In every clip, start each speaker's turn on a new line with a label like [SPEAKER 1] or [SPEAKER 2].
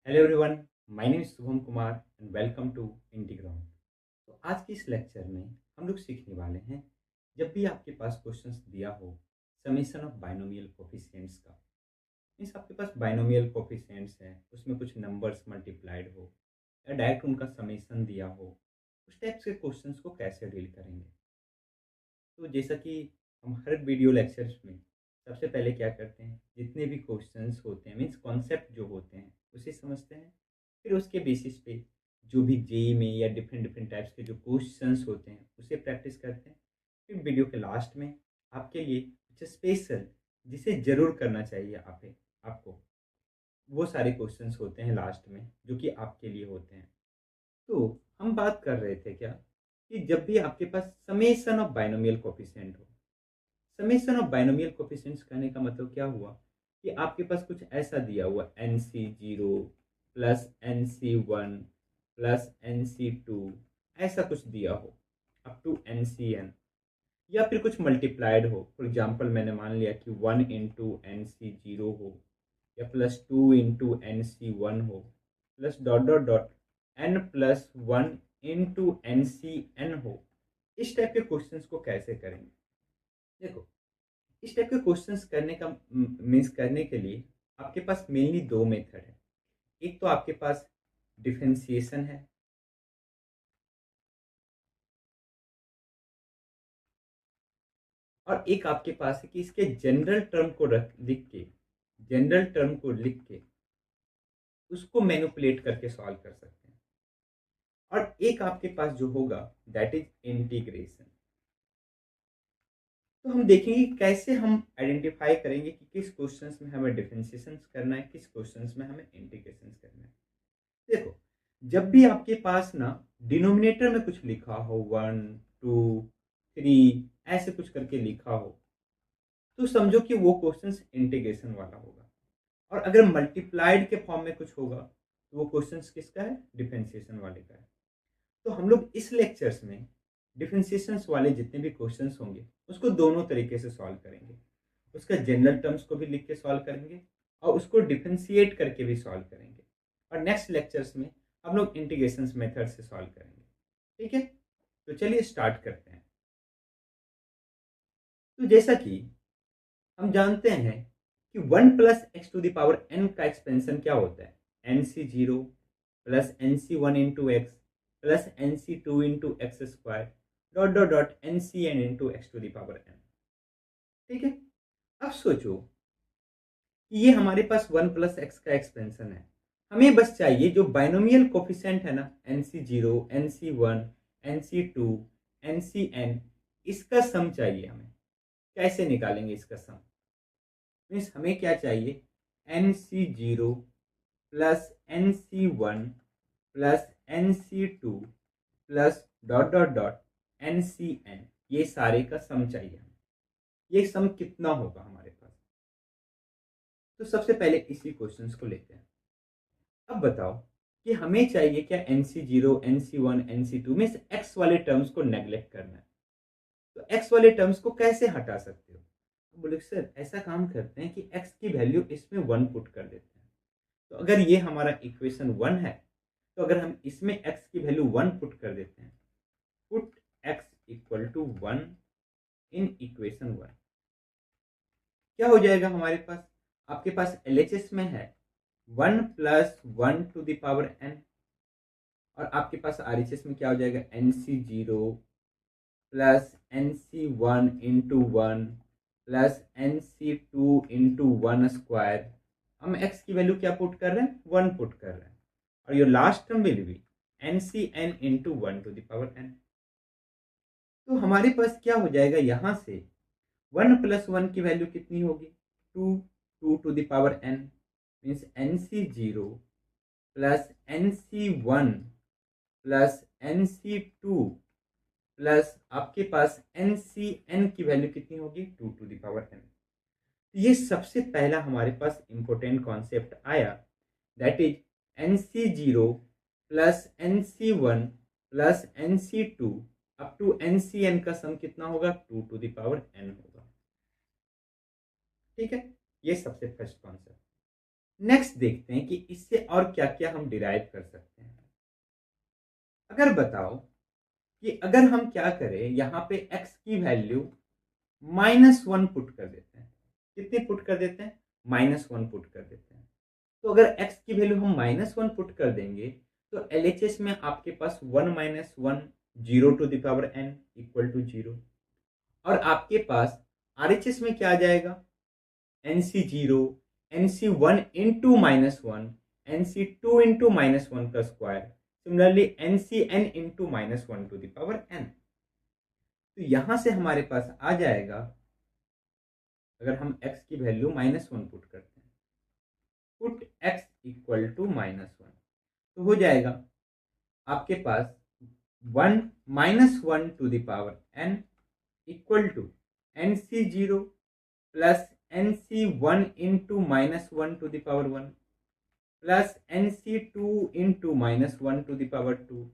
[SPEAKER 1] Hello everyone, my name is Shubham Kumar and welcome to Integround. तो आज के इस लेक्चर में हम लोग सीखने वाले हैं, जब भी आपके पास क्वेश्चंस दिया हो समेशन ऑफ बाइनोमियल कोफिशिएंट्स का। मीन्स आपके पास बाइनोमियल कोफिशिएंट्स है, उसमें कुछ नंबर्स मल्टीप्लाइड हो या डायरेक्ट उनका समेशन दिया हो, उस टाइप्स के क्वेश्चंस को कैसे डील करेंगे। तो जैसा कि हम हर वीडियो लेक्चर्स में सबसे पहले क्या करते हैं, जितने भी क्वेश्चंस होते हैं मीन्स कॉन्सेप्ट जो होते हैं उसे समझते हैं। फिर उसके बेसिस पे जो भी जेई में या डिफरेंट डिफरेंट टाइप्स के जो क्वेश्चंस होते हैं उसे प्रैक्टिस करते हैं। फिर वीडियो के लास्ट में आपके लिए कुछ स्पेशल जिसे ज़रूर करना चाहिए आपको वो सारे क्वेश्चंस होते हैं लास्ट में, जो कि आपके लिए होते हैं। तो हम बात कर रहे थे क्या, कि जब भी आपके पास समेशन ऑफ बाइनोमियल कोफिशिएंट हो। समेशन ऑफ बाइनोमियल कोफिशिएंट्स कहने का मतलब क्या हुआ, कि आपके पास कुछ ऐसा दिया हुआ n C zero plus n C one plus n C two, ऐसा कुछ दिया हो up to n C n, या फिर कुछ मल्टीप्लाइड हो। फॉर एग्जाम्पल मैंने मान लिया कि one into n C zero हो, या plus two into n C one हो, plus dot dot dot n plus one into n C n हो। इस टाइप के क्वेश्चंस को कैसे करेंगे? देखो, इस टाइप के क्वेश्चंस करने का मीन्स करने के लिए आपके पास मेनली दो मेथड है। एक तो आपके पास डिफरेंशिएशन है, और एक आपके पास है कि इसके जनरल टर्म को लिख के उसको मैनिपुलेट करके सॉल्व कर सकते हैं। और एक आपके पास जो होगा दैट इज इंटीग्रेशन। तो हम देखेंगे कैसे हम आइडेंटिफाई करेंगे कि किस क्वेश्चंस में हमें डिफरेंशिएशन करना है, किस क्वेश्चंस में हमें इंटीग्रेशन करना है। देखो, जब भी आपके पास ना डिनोमिनेटर में कुछ लिखा हो, वन टू थ्री ऐसे कुछ करके लिखा हो, तो समझो कि वो क्वेश्चन इंटीग्रेशन वाला होगा। और अगर मल्टीप्लाइड के फॉर्म में कुछ होगा तो वो क्वेश्चन किसका है, डिफरेंशिएशन वाले का है। तो हम लोग इस लेक्चर्स में डिफरेंशिएशन वाले जितने भी क्वेश्चंस होंगे उसको दोनों तरीके से सॉल्व करेंगे। उसका जनरल टर्म्स को भी लिख के सॉल्व करेंगे, और उसको डिफरेंशिएट करके भी सॉल्व करेंगे। और नेक्स्ट लेक्चर्स में हम लोग इंटीग्रेशन मेथड से सॉल्व करेंगे। ठीक है, तो चलिए स्टार्ट करते हैं। तो जैसा कि हम जानते हैं कि one plus x to the power n का एक्सपेंशन क्या होता है, n C zero plus n C one into x plus n C two into x square dot dot dot n C n into x to the power n. ठीक है, अब सोचो कि ये हमारे पास वन प्लस एक्स का एक्सपेंशन है। हमें बस चाहिए जो बाइनोमियल कोफिशिएंट है ना, n C zero n C one n C two n C n, इसका सम चाहिए हमें। कैसे निकालेंगे इसका सम? मीन्स हमें क्या चाहिए, n C zero plus n C one plus n C two plus dot dot dot n C n, ये सारे का सम चाहिए हमें। ये सम कितना होगा हमारे पास? तो सबसे पहले इसी क्वेश्चंस को लेते हैं। अब बताओ कि हमें चाहिए क्या, n C zero n C one n C two में से एक्स वाले टर्म्स को नेग्लेक्ट करना है। तो एक्स वाले टर्म्स को कैसे हटा सकते हो? तो बोले सर ऐसा काम करते हैं कि एक्स की वैल्यू इसमें वन पुट कर देते हैं। तो अगर ये हमारा इक्वेशन वन है, तो अगर हम इसमें एक्स की वैल्यू वन पुट कर देते हैं, put x equal to one in equation one, क्या हो जाएगा हमारे पास? आपके पास एलएचएस में है one plus one to the power n, और आपके पास आरएचएस में क्या हो जाएगा, n C zero plus n C one into one plus n C two into one square. हम एक्स की वैल्यू क्या पुट कर रहे हैं, वन पुट कर रहे हैं, और your last term will be n C n into one to the power n. तो हमारे पास क्या हो जाएगा, यहां से वन प्लस वन की वैल्यू कितनी होगी, two, two to the power n, means n C zero plus n C one plus n C two plus आपके पास एन सी एन की वैल्यू कितनी होगी, टू टू दावर एन। ये सबसे पहला हमारे पास इंपॉर्टेंट कॉन्सेप्ट आया, that is n C zero plus n C one plus n C two up to n C n का सम कितना होगा, टू टू दावर एन होगा। ठीक है, ये सबसे फर्स्ट कॉन्सेप्ट। नेक्स्ट देखते हैं कि इससे और क्या क्या हम डिराइव कर सकते हैं। अगर बताओ कि अगर हम क्या करें, यहाँ पे x की वैल्यू -1 पुट कर देते हैं। कितनी पुट कर देते हैं? -1 पुट कर देते हैं। तो अगर x की वैल्यू हम -1 पुट कर देंगे तो LHS में आपके पास 1 - 1 0 to the power n equal to 0, और आपके पास RHS में क्या आ जाएगा? NC0, NC1 into -1, NC2 into -1 का square, similarly NCn into -1 to the power n। तो यहां से हमारे पास आ जाएगा, अगर हम x की वैल्यू -1 पुट करते हैं, पुट x इक्वल टू -1, तो हो जाएगा आपके पास 1 -1 to the power n equal to NC0 plus NC1 into -1 to the power 1 plus NC2 into -1 to the power 2।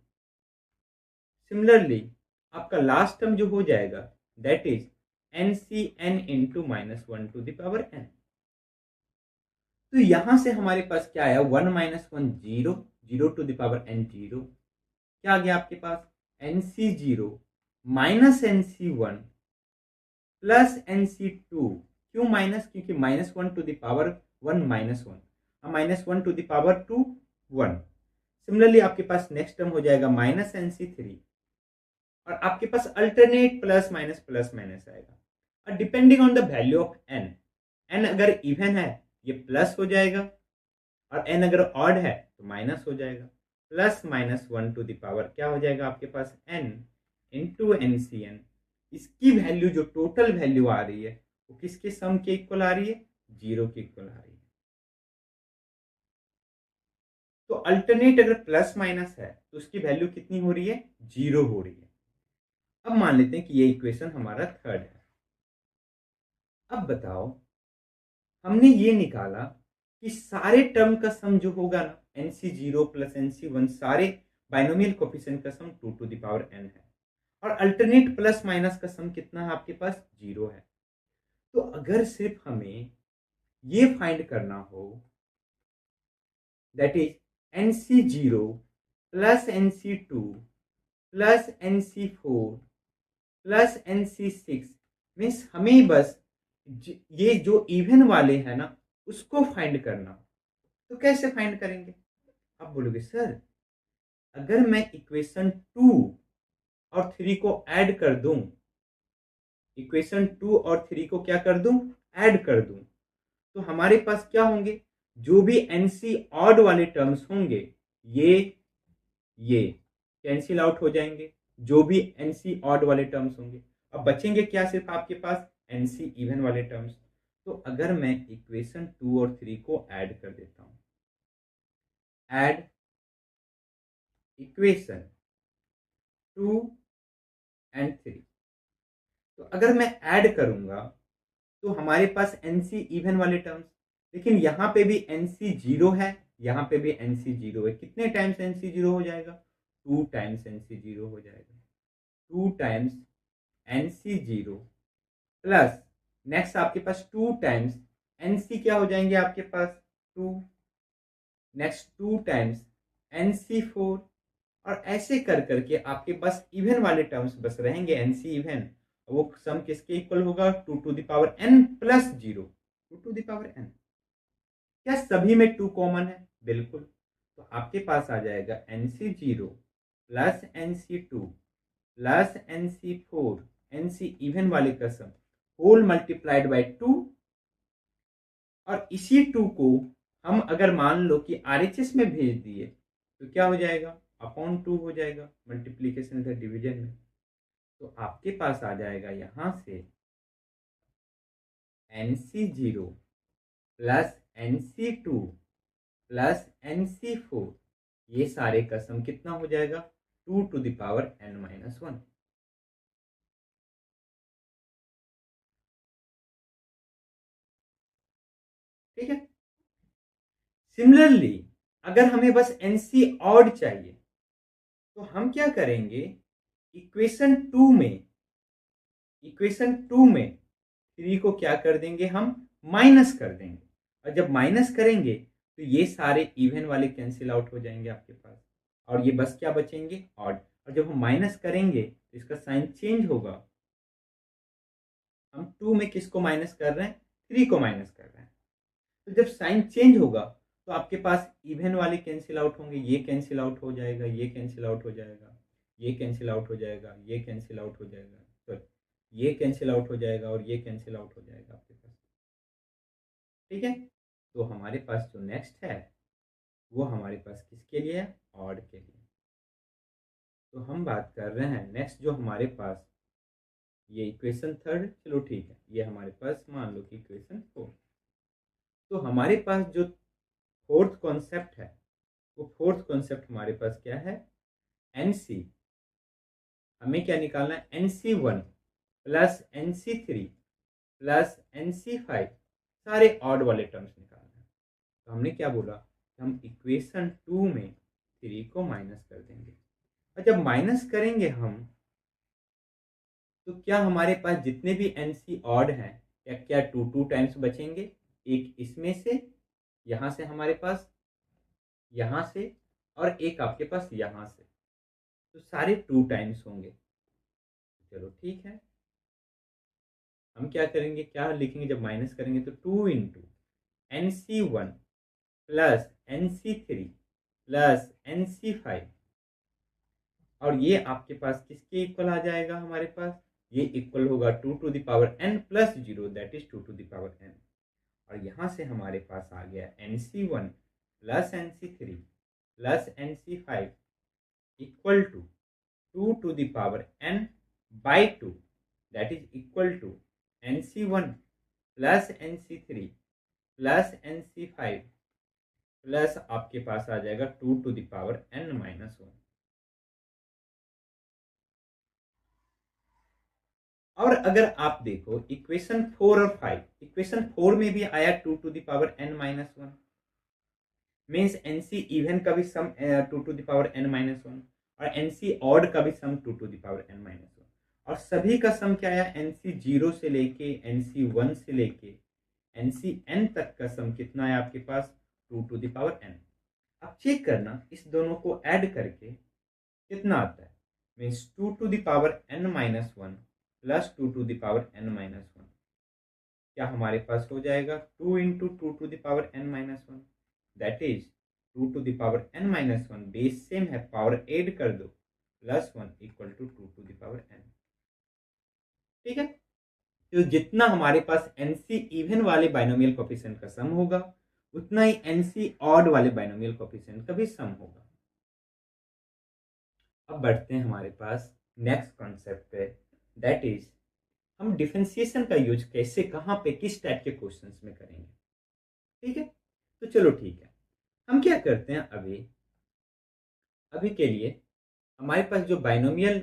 [SPEAKER 1] Similarly आपका लास्ट टर्म जो हो जाएगा that is NCn into -1 to the power n। तो यहां से हमारे पास क्या आया? 1 -1 0, 0 टू द पावर n 0। क्या आ गया आपके पास? NC0 minus NC1 plus NC2। क्यों माइनस? क्योंकि -1 to the power 1 -1, -1 to the power 2 1। Similarly आपके पास नेक्स्ट टर्म हो जाएगा -NC3, और आपके पास अल्टरनेट प्लस माइनस आएगा, और depending on the value of n अगर इवन है ये प्लस हो जाएगा, और n अगर ऑड है तो माइनस हो जाएगा। प्लस -1 टू द पावर क्या हो जाएगा आपके पास? n into NCn। इसकी वैल्यू जो टोटल वैल्यू आ रही है वो किसके सम के इक्वल आ रही है? 0 के इक्वल आ रही है। तो अल्टरनेट अगर प्लस माइनस है तो उसकी वैल्यू कितनी हो रही है? 0 हो रही है। अब मान लेते हैं कि ये इक्वेशन हमारा थर्ड है। अब बताओ, हमने ये निकाला कि सारे टर्म का सम जो होगा ना, NC0 प्लस NC1 सारे बाइनोमियल कोफिशिएंट का सम 2 टू द पावर n है, और अल्टरनेट प्लस माइनस का सम कितना है आपके पास? 0 है। तो अगर सिर्फ हमें ये फाइंड करना हो that is NC0 plus NC2 plus NC4 plus NC6, means हमें बस ये जो इवन वाले हैं ना उसको फाइंड करना। तो कैसे फाइंड करेंगे? आप बोलोगे सर अगर मैं इक्वेशन 2 और 3 को ऐड कर दूं, इक्वेशन 2 और 3 को क्या कर दूं? ऐड कर दूं, तो हमारे पास क्या होंगे? जो भी NC ऑड वाले टर्म्स होंगे ये कैंसिल आउट हो जाएंगे, जो भी NC ऑड वाले टर्म्स होंगे। अब बचेंगे क्या? सिर्फ आपके पास NC इवन वाले टर्म्स। तो अगर मैं इक्वेशन 2 और 3 को ऐड कर देता हूं, ऐड इक्वेशन 2 एंड 3, तो अगर मैं ऐड करूंगा तो हमारे पास NC इवन वाले टर्म्स, लेकिन यहां पे भी NC 0 है, यहां पे भी NC 0 है। कितने टाइम्स NC 0 हो जाएगा? 2 टाइम्स NC 0 हो जाएगा। 2 टाइम्स NC0 प्लस नेक्स्ट आपके पास 2 टाइम्स NC क्या हो जाएंगे आपके पास? 2, नेक्स्ट 2 टाइम्स NC4, और ऐसे कर करके आपके पास इवन वाले टर्म्स बस रहेंगे NC इवन। वो सम किसके इक्वल होगा? 2 to the power n plus 0, 2 to the power n। क्या सभी में 2 कॉमन है? बिल्कुल। तो आपके पास आ जाएगा NC0 plus NC2 plus NC4, NC even वाले का सम होल मल्टीप्लाइड बाय 2, और इसी 2 को हम अगर मान लो कि RHS में भेज दिए तो क्या हो जाएगा? अपॉन 2 हो जाएगा, मल्टीप्लीकेशन का डिवीजन में। तो आपके पास आ जाएगा यहां से NC0 plus NC2 plus NC4, ये सारे का सम कितना हो जाएगा? 2 टू द पावर n-1। ठीक है। सिमिलरली अगर हमें बस NC ऑड चाहिए तो हम क्या करेंगे? इक्वेशन 2 में 3 को क्या कर देंगे? हम माइनस कर देंगे, और जब माइनस करेंगे तो ये सारे इवन वाले कैंसिल आउट हो जाएंगे आपके पास, और ये बस क्या बचेंगे, ऑड। और जब हम माइनस करेंगे तो इसका साइन चेंज होगा। हम 2 में किसको माइनस कर रहे हैं, 3 को माइनस कर रहे हैं। तो जब साइन चेंज होगा तो आपके पास इवन वाले कैंसिल आउट होंगे, ये कैंसिल आउट हो जाएगा, ये कैंसिल आउट हो जाएगा, ये कैंसिल आउट हो जाएगा, ये कैंसिल आउट हो जाएगा, सॉरी ये कैंसिल आउट हो जाएगा और ये कैंसिल आउट हो जाएगा आपके पास। ठीक है, तो हमारे पास जो नेक्स्ट है वो हमारे पास किसके लिए है, ऑड के लिए। तो हम बात कर रहे हैं नेक्स्ट जो हमारे पास ये इक्वेशन थर्ड, चलो ठीक है, ये हमारे पास मान लो कि इक्वेशन फोर्थ। तो हमारे पास जो फोर्थ कॉन्सेप्ट है वो फोर्थ कॉन्सेप्ट हमारे पास क्या है, एनसी। हमें क्या निकालना है, NC1 plus NC3 plus NC5, सारे ऑड वाले टर्म्स निकालना है। तो हमने क्या बोला, हम इक्वेशन 2 में 3 को माइनस कर देंगे, और जब माइनस करेंगे हम तो क्या हमारे पास जितने भी NC ऑड हैं क्या क्या 2 टाइम्स बचेंगे, एक इसमें से, यहाँ से हमारे पास, यहाँ से, और एक आपके पास यहाँ से, तो सारे 2 टाइम्स होंगे। चलो ठीक है, हम क्या करेंगे, क्या लिखेंगे जब माइनस करेंगे, तो 2 into NC1 plus NC3 plus NC5, और ये आपके पास किसके इक्वल आ जाएगा, हमारे पास ये इक्वल होगा 2 to the power n plus 0, that is 2 to the power n। और यहाँ से हमारे पास आ गया NC1 plus NC3 plus NC5 equal to 2 to the power n by 2, that is equal to NC1 plus NC3 plus NC5 plus आपके पास आ जाएगा 2 to the power n minus 1। और अगर आप देखो इक्वेशन 4 और 5, इक्वेशन 4 में भी आया 2 to the power n minus 1, means NC even का भी sum 2 to the power n minus 1, और NC ऑड का भी sum 2 to the power n minus 1, और सभी का सम क्या आया, NC 0 से लेके NC 1 से लेके NC n तक का सम कितना है आपके पास, 2 टू द पावर n। अब चेक करना इस दोनों को ऐड करके कितना आता है, means 2 to the power n minus 1 plus 2 to the power n minus 1, क्या हमारे पास हो जाएगा 2 into 2 to the power n minus 1, that is 2 to the power n minus 1, base same है, पावर ऐड कर दो, plus 1 equal to 2 to the power n। ठीक है, तो जितना हमारे पास NC इवन वाले बाइनोमियल कोफिशिएंट का सम होगा उतना ही NC ऑड वाले बाइनोमियल कोफिशिएंट का भी सम होगा। अब बढ़ते हैं हमारे पास नेक्स्ट कॉन्सेप्ट पे, दैट इज हम डिफरेंशिएशन का यूज कैसे, कहाँ पे, किस टाइप के क्वेश्चंस में करेंगे। ठीक है, तो चलो ठीक है, हम क्या करते हैं, अभी के लिए हमारे पास जो बाइनोमियल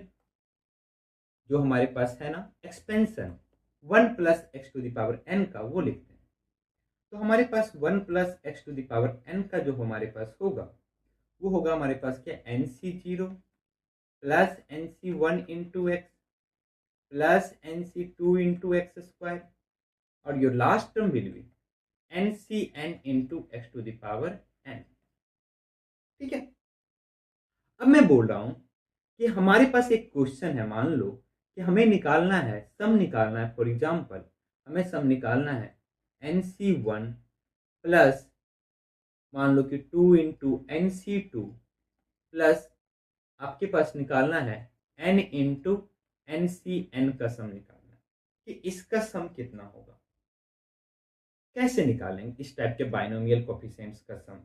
[SPEAKER 1] जो हमारे पास है ना expansion 1 plus x to the power n का, वो लिखते हैं। तो हमारे पास 1 plus x to the power n का जो हमारे पास होगा वो होगा हमारे पास क्या, NC0 plus NC1 into x plus NC2 into x square, और your last term will be NCn into x to the power n। ठीक है, अब मैं बोल रहा हूं कि हमारे पास एक क्वेश्चन है, मान लो कि हमें निकालना है, सम निकालना है, फॉर एग्जांपल हमें सम निकालना है NC1 प्लस मान लो कि 2 इंटू NC2 प्लस आपके पास निकालना है n इंटू NCn का सम निकालना है, कि इसका सम कितना होगा। कैसे निकालेंगे इस टाइप के बाइनोमियल कोफिशिएंट्स का सम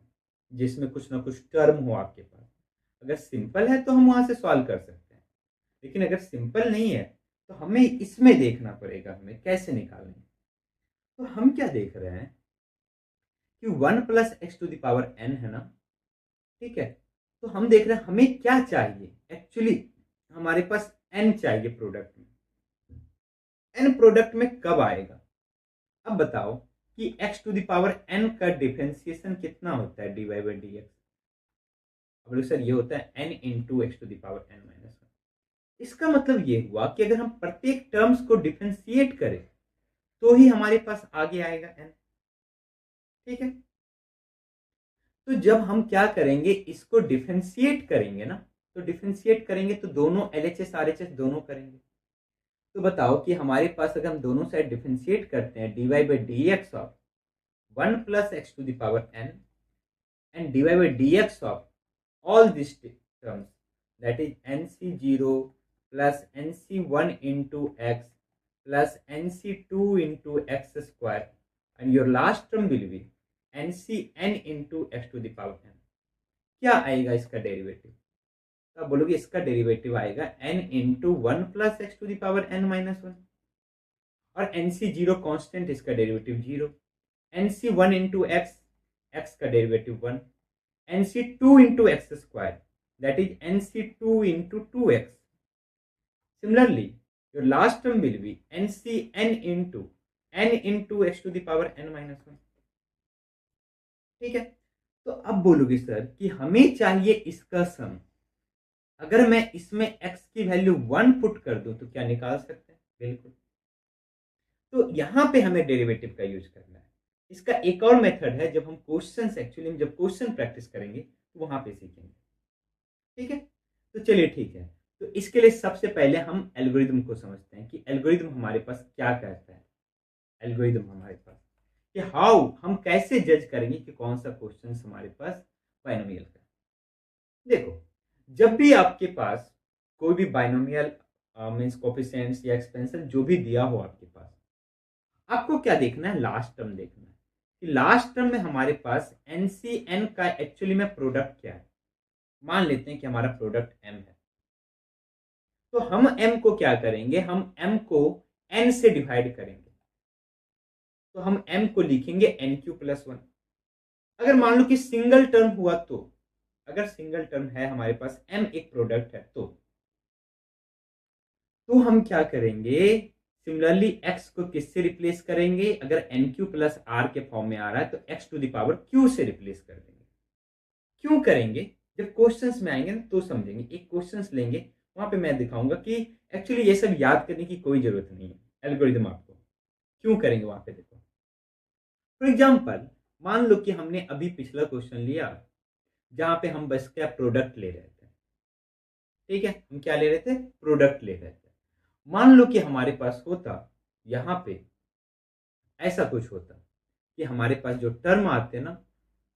[SPEAKER 1] जिसमें कुछ ना कुछ टर्म हो आपके पास। अगर सिंपल है तो हम वहां से सॉल्व कर सकते हैं, लेकिन अगर सिंपल नहीं है तो हमें इसमें देखना पड़ेगा हमें कैसे निकालेंगे। तो हम क्या देख रहे हैं कि 1 plus x to the power n है ना, ठीक है, तो हम देख रहे हैं हमें क्या चाहिए, एक्चुअली हमारे पास n चाहिए प्रोडक्ट में, n प्रोडक्ट में कब आएगा। अब बताओ कि x to the power n का डिफरेंशिएशन कितना होता है, dy बाई डी एक्स। अब सर ये होता है n into x to the power n minus 1। इसका मतलब ये हुआ कि अगर हम प्रत्येक टर्म्स को डिफरेंशिएट करें तो ही हमारे पास आगे आएगा n। ठीक है, तो जब हम क्या करेंगे, इसको डिफरेंशिएट करेंगे ना, तो डिफरेंशिएट करेंगे तो दोनों LHS RHS दोनों करेंगे। तो बताओ कि हमारे पास अगर हम दोनों साइड डिफरेंशिएट करते हैं, dy/dx of 1 plus x to the power n and dy/dx of all these terms, that is nc0 plus nc1 into x plus nc2 into x square, and your last term will be ncn into x to the power n। क्या आएगा इसका derivative? तो आप बोलोगे इसका derivative आएगा n into 1 plus x to the power n-1, और nc0 constant, इसका derivative 0, nc1 into x, x का derivative 1, nc2 into x square, that is nc2 into 2x। Similarly, your last term will be ncn into n into x to the power n-1। ठीक है, तो अब बोलोगे sir कि हमें चाहिए इसका सम, अगर मैं इसमें x की वैल्यू 1 पुट कर दूं तो क्या निकाल सकते हैं? बिल्कुल। तो यहां पे हमें डेरिवेटिव का यूज करना है। इसका एक और मेथड है, जब हम क्वेश्चंस एक्चुअली जब क्वेश्चन प्रैक्टिस करेंगे तो वहां पे सीखेंगे। ठीक है, तो चलिए ठीक है। तो इसके लिए सबसे पहले हम एल्गोरिदम को समझते हैं कि एल्गोरिदम हमारे पास क्या कहता है। एल्गोरिदम हमारे पास कि हाउ, हम कैसे जज करेंगे कि कौन सा क्वेश्चन हमारे पास बाइनोमियल का। देखो, जब भी आपके पास कोई भी बाइनोमियल मींस कोफिशिएंट्स या एक्सपेंशन जो भी दिया हो आपके पास, आपको क्या देखना है? लास्ट टर्म देखना है कि लास्ट टर्म में हमारे पास एनसीएन का एक्चुअली में प्रोडक्ट क्या है। मान लेते हैं कि हमारा प्रोडक्ट एम है, तो हम एम को क्या करेंगे, हम एम को एन से डिवाइड करेंगे, तो हम एम को लिखेंगे एन क्यू प्लस 1। अगर मान लो कि सिंगल टर्म हुआ तो, अगर सिंगल टर्म है हमारे पास, एम एक प्रोडक्ट है, तो हम क्या करेंगे, सिमिलरली एक्स को किससे रिप्लेस करेंगे? अगर एन क्यू प्लस आर के फॉर्म में आ रहा है तो x to the power q से रिप्लेस कर देंगे। क्यों करेंगे? जब क्वेश्चंस में आएंगे ना तो समझेंगे। एक क्वेश्चंस लेंगे, वहां पे मैं दिखाऊंगा कि एक्चुअली ये सब याद करने की कोई जरूरत नहीं है, एल्गोरिदम आपको क्यों करेंगे वहां पे देखो। फॉर एग्जाम्पल, मान लो कि हमने अभी पिछला क्वेश्चन लिया जहां पे हम बस क्या प्रोडक्ट ले रहे थे। ठीक है, हम क्या ले रहे थे? प्रोडक्ट ले रहे थे। मान लो कि हमारे पास होता यहां पे ऐसा कुछ होता कि हमारे पास जो टर्म आते ना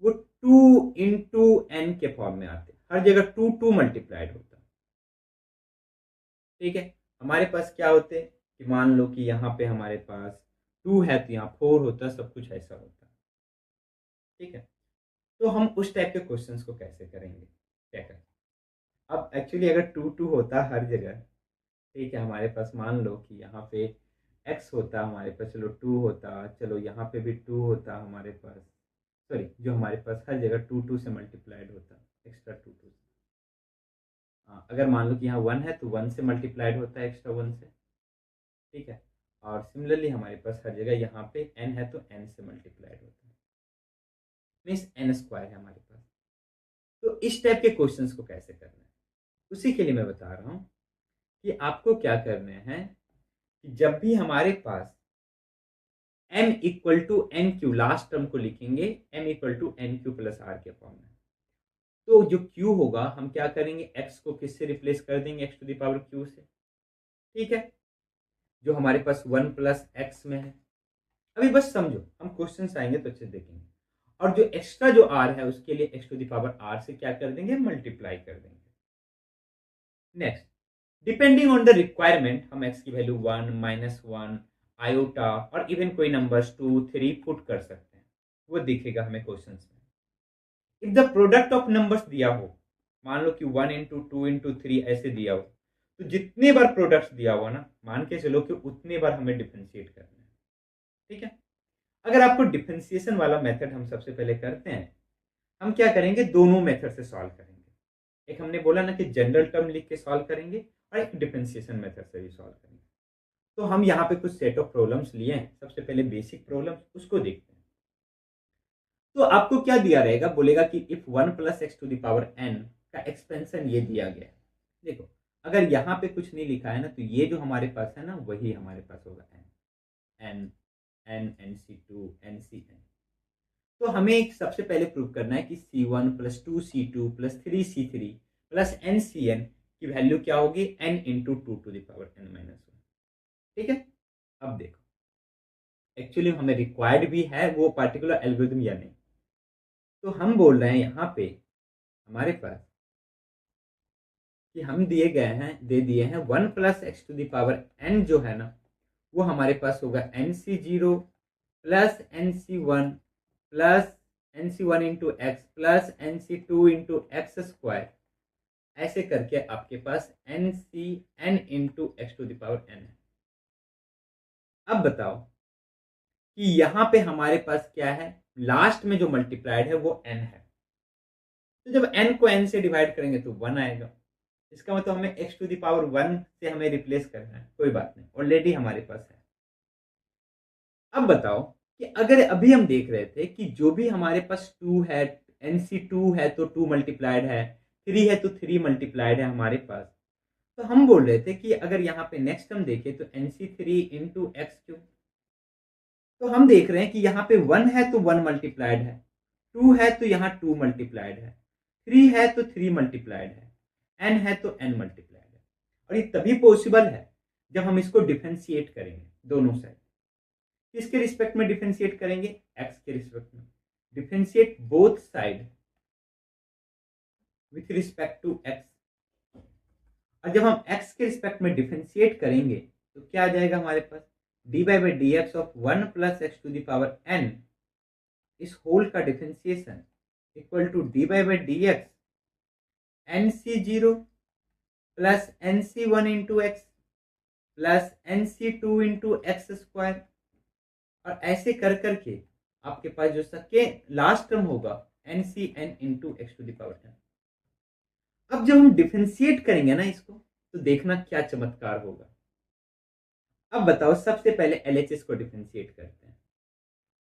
[SPEAKER 1] वो 2 इंटू एन के फॉर्म में आते, हर जगह 2 2 मल्टीप्लाइड होता। ठीक है, हमारे पास क्या होते कि मान लो कि यहाँ पे हमारे पास 2 है तो यहाँ 4 होता, सब कुछ ऐसा होता। ठीक है, तो हम उस टाइप के क्वेश्चंस को कैसे करेंगे, क्या करें? अब एक्चुअली अगर 2 2 होता हर जगह, ठीक है, हमारे पास मान लो कि यहाँ पे x होता हमारे पास, चलो 2 होता, चलो यहाँ पे भी 2 होता हमारे पास, सॉरी जो हमारे पास हर जगह 2 2 से मल्टीप्लाइड होता, एक्स्ट्रा 2 2 से। हाँ, अगर मान लो कि यहाँ 1 है तो 1 से मल्टीप्लाइड होता है, एक्स्ट्रा 1 से। ठीक है, और सिमिलरली हमारे पास हर जगह यहाँ पे n है तो n से मल्टीप्लाइड होता है, मीन्स n स्क्वायर है हमारे पास। तो इस टाइप के क्वेश्चंस को कैसे करना है, उसी के लिए मैं बता रहा हूँ कि आपको क्या करने हैं कि जब भी हमारे पास m equal to n q, last term को लिखेंगे m equal to n q plus r के फॉर्म में, तो जो q होगा हम क्या करेंगे, x को किससे रिप्लेस कर देंगे? x to the power q से। ठीक है, जो हमारे पास 1 प्लस एक्स में है। अभी बस समझो, हम क्वेश्चन आएंगे तो अच्छे देखेंगे। और जो एक्स्ट्रा जो r है उसके लिए x to the power r से क्या कर देंगे? मल्टीप्लाई कर देंगे। Next, depending on the requirement हम x की वैल्यू 1 -1 आयोटा और इवन कोई नंबर्स 2 3 पुट कर सकते हैं, वो दिखेगा हमें क्वेश्चंस में। If the product of numbers दिया हो, मान लो कि 1 इंटू 2 इंटू 3 ऐसे दिया हो, तो जितने बार प्रोडक्ट्स दिया हुआ ना, मान के चलो कि उतने बार हमें डिफरेंशिएट करना है। ठीक है, अगर आपको डिफरेंशिएशन वाला मेथड हम सबसे पहले करते हैं, हम क्या करेंगे, दोनों मेथड से सॉल्व करेंगे। एक हमने बोला ना कि जनरल टर्म लिख के सॉल्व करेंगे, और एक डिफरेंशिएशन मेथड से भी सॉल्व करेंगे। तो हम यहाँ पे कुछ सेट ऑफ प्रॉब्लम्स लिए हैं। सबसे पहले बेसिक प्रॉब्लम्स, उसको देखते हैं। तो आपको क्या दिया रहेगा, बोलेगा कि if 1 plus x to the power n का एक्सपेंशन ये दिया गया है। देखो, अगर यहाँ पे कुछ नहीं लिखा है ना, तो ये जो हमारे पास है ना वही हमारे पास होगा n n n nc2 ncn। तो हमें सबसे पहले प्रूव करना है कि C1 plus 2C2 plus 3C3 plus NCN की वैल्यू क्या होगी, n इंटू 2n-1। ठीक है, अब देखो एक्चुअली हमें रिक्वायर्ड भी है वो पार्टिकुलर एल्गोरिथम या नहीं। तो हम बोल रहे हैं यहाँ पे हमारे पास कि हम दे दिए हैं 1 plus x to the power n जो है ना, वो हमारे पास होगा NC0 plus NC1 plus NC1 into x plus NC2 into x square, ऐसे करके आपके पास NCn into x to the power n है। अब बताओ कि यहाँ पे हमारे पास क्या है, लास्ट में जो मल्टीप्लाइड है वो n है। तो जब n को n से डिवाइड करेंगे तो 1 आएगा। इसका मतलब हमें x टू द पावर 1 से हमें रिप्लेस करना है, कोई बात नहीं, ऑलरेडी हमारे पास है। अब बताओ कि अगर अभी हम देख रहे थे कि जो भी हमारे पास 2 है, NC2 है तो 2 मल्टीप्लाइड है, 3 है तो 3 मल्टीप्लाइड है हमारे पास। तो हम बोल रहे थे कि अगर यहाँ पे नेक्स्ट हम देखें तो NC3 इंटू एक्स क्यूब। तो हम देख रहे हैं कि यहाँ पे 1 है तो 1 मल्टीप्लाइड है, 2 है तो यहाँ 2 मल्टीप्लाइड है, 3 है तो 3 मल्टीप्लाइड है, n है तो n मल्टीप्लाइड है। और ये तभी पॉसिबल है जब हम इसको डिफरेंशिएट करेंगे दोनों साइड। किसके रिस्पेक्ट में डिफरेंशिएट करेंगे, x के रिस्पेक्ट में। Differentiate both side with respect to x। और जब हम x के रिस्पेक्ट में डिफरेंशिएट करेंगे तो क्या आ जाएगा हमारे पास, dy by d x of 1 plus x to the power n इस होल का differentiation equal to dy by d x NC0 plus NC1 into x plus NC2 into x square. और ऐसे कर करके आपके पास जो सके लास्ट टर्म होगा NCn into x to the power n। अब जब हम डिफरेंशिएट करेंगे ना इसको, तो देखना क्या चमत्कार होगा। अब बताओ, सबसे पहले LHS को डिफरेंशिएट करते हैं।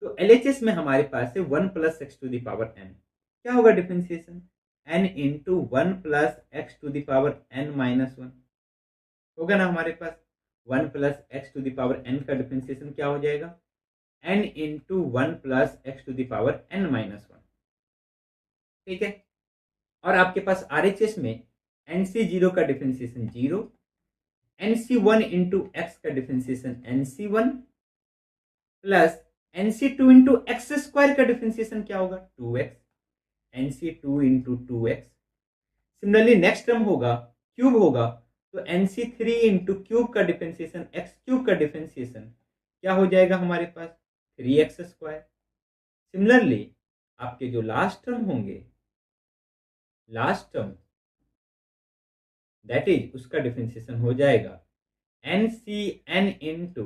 [SPEAKER 1] तो LHS में हमारे पास है 1 plus x to the power n। क्या होगा differentiation, n into 1 plus x to the power n minus 1 होगा ना हमारे पास। 1 plus x to the power n का डिफरेंशिएशन क्या हो जाएगा, n into 1 plus x to the power n minus 1। ठीक है, और आपके पास RHS में NC0 का डिफरेंशिएशन 0, NC1 इंटू एक्स का differentiation NC1 plus NC2 into x square का डिफरेंशिएशन क्या होगा, 2x, NC2 into 2x। Similarly next term होगा क्यूब होगा, तो NC3 इंटू क्यूब का डिफरेंशिएशन एक्स क्यूब का डिफरेंशिएशन क्या हो जाएगा हमारे पास, 3x स्क्वायर। सिमिलरली आपके जो लास्ट टर्म होंगे, लास्ट टर्म दैट इज उसका डिफरेंशिएशन हो जाएगा NCn into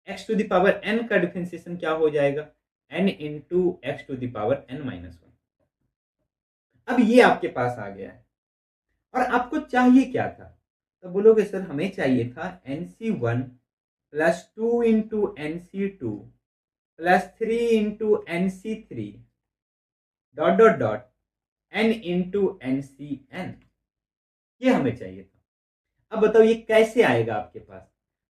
[SPEAKER 1] x to the power n का डिफरेंशिएशन क्या हो जाएगा, n into x to the power n minus 1। अब ये आपके पास आ गया है और आपको चाहिए क्या था, तो बोलोगे सर हमें चाहिए था NC1 plus 2 into NC2 plus 3 into NC3 dot dot dot n into NCn, ये हमें चाहिए था। अब बताओ ये कैसे आएगा आपके पास,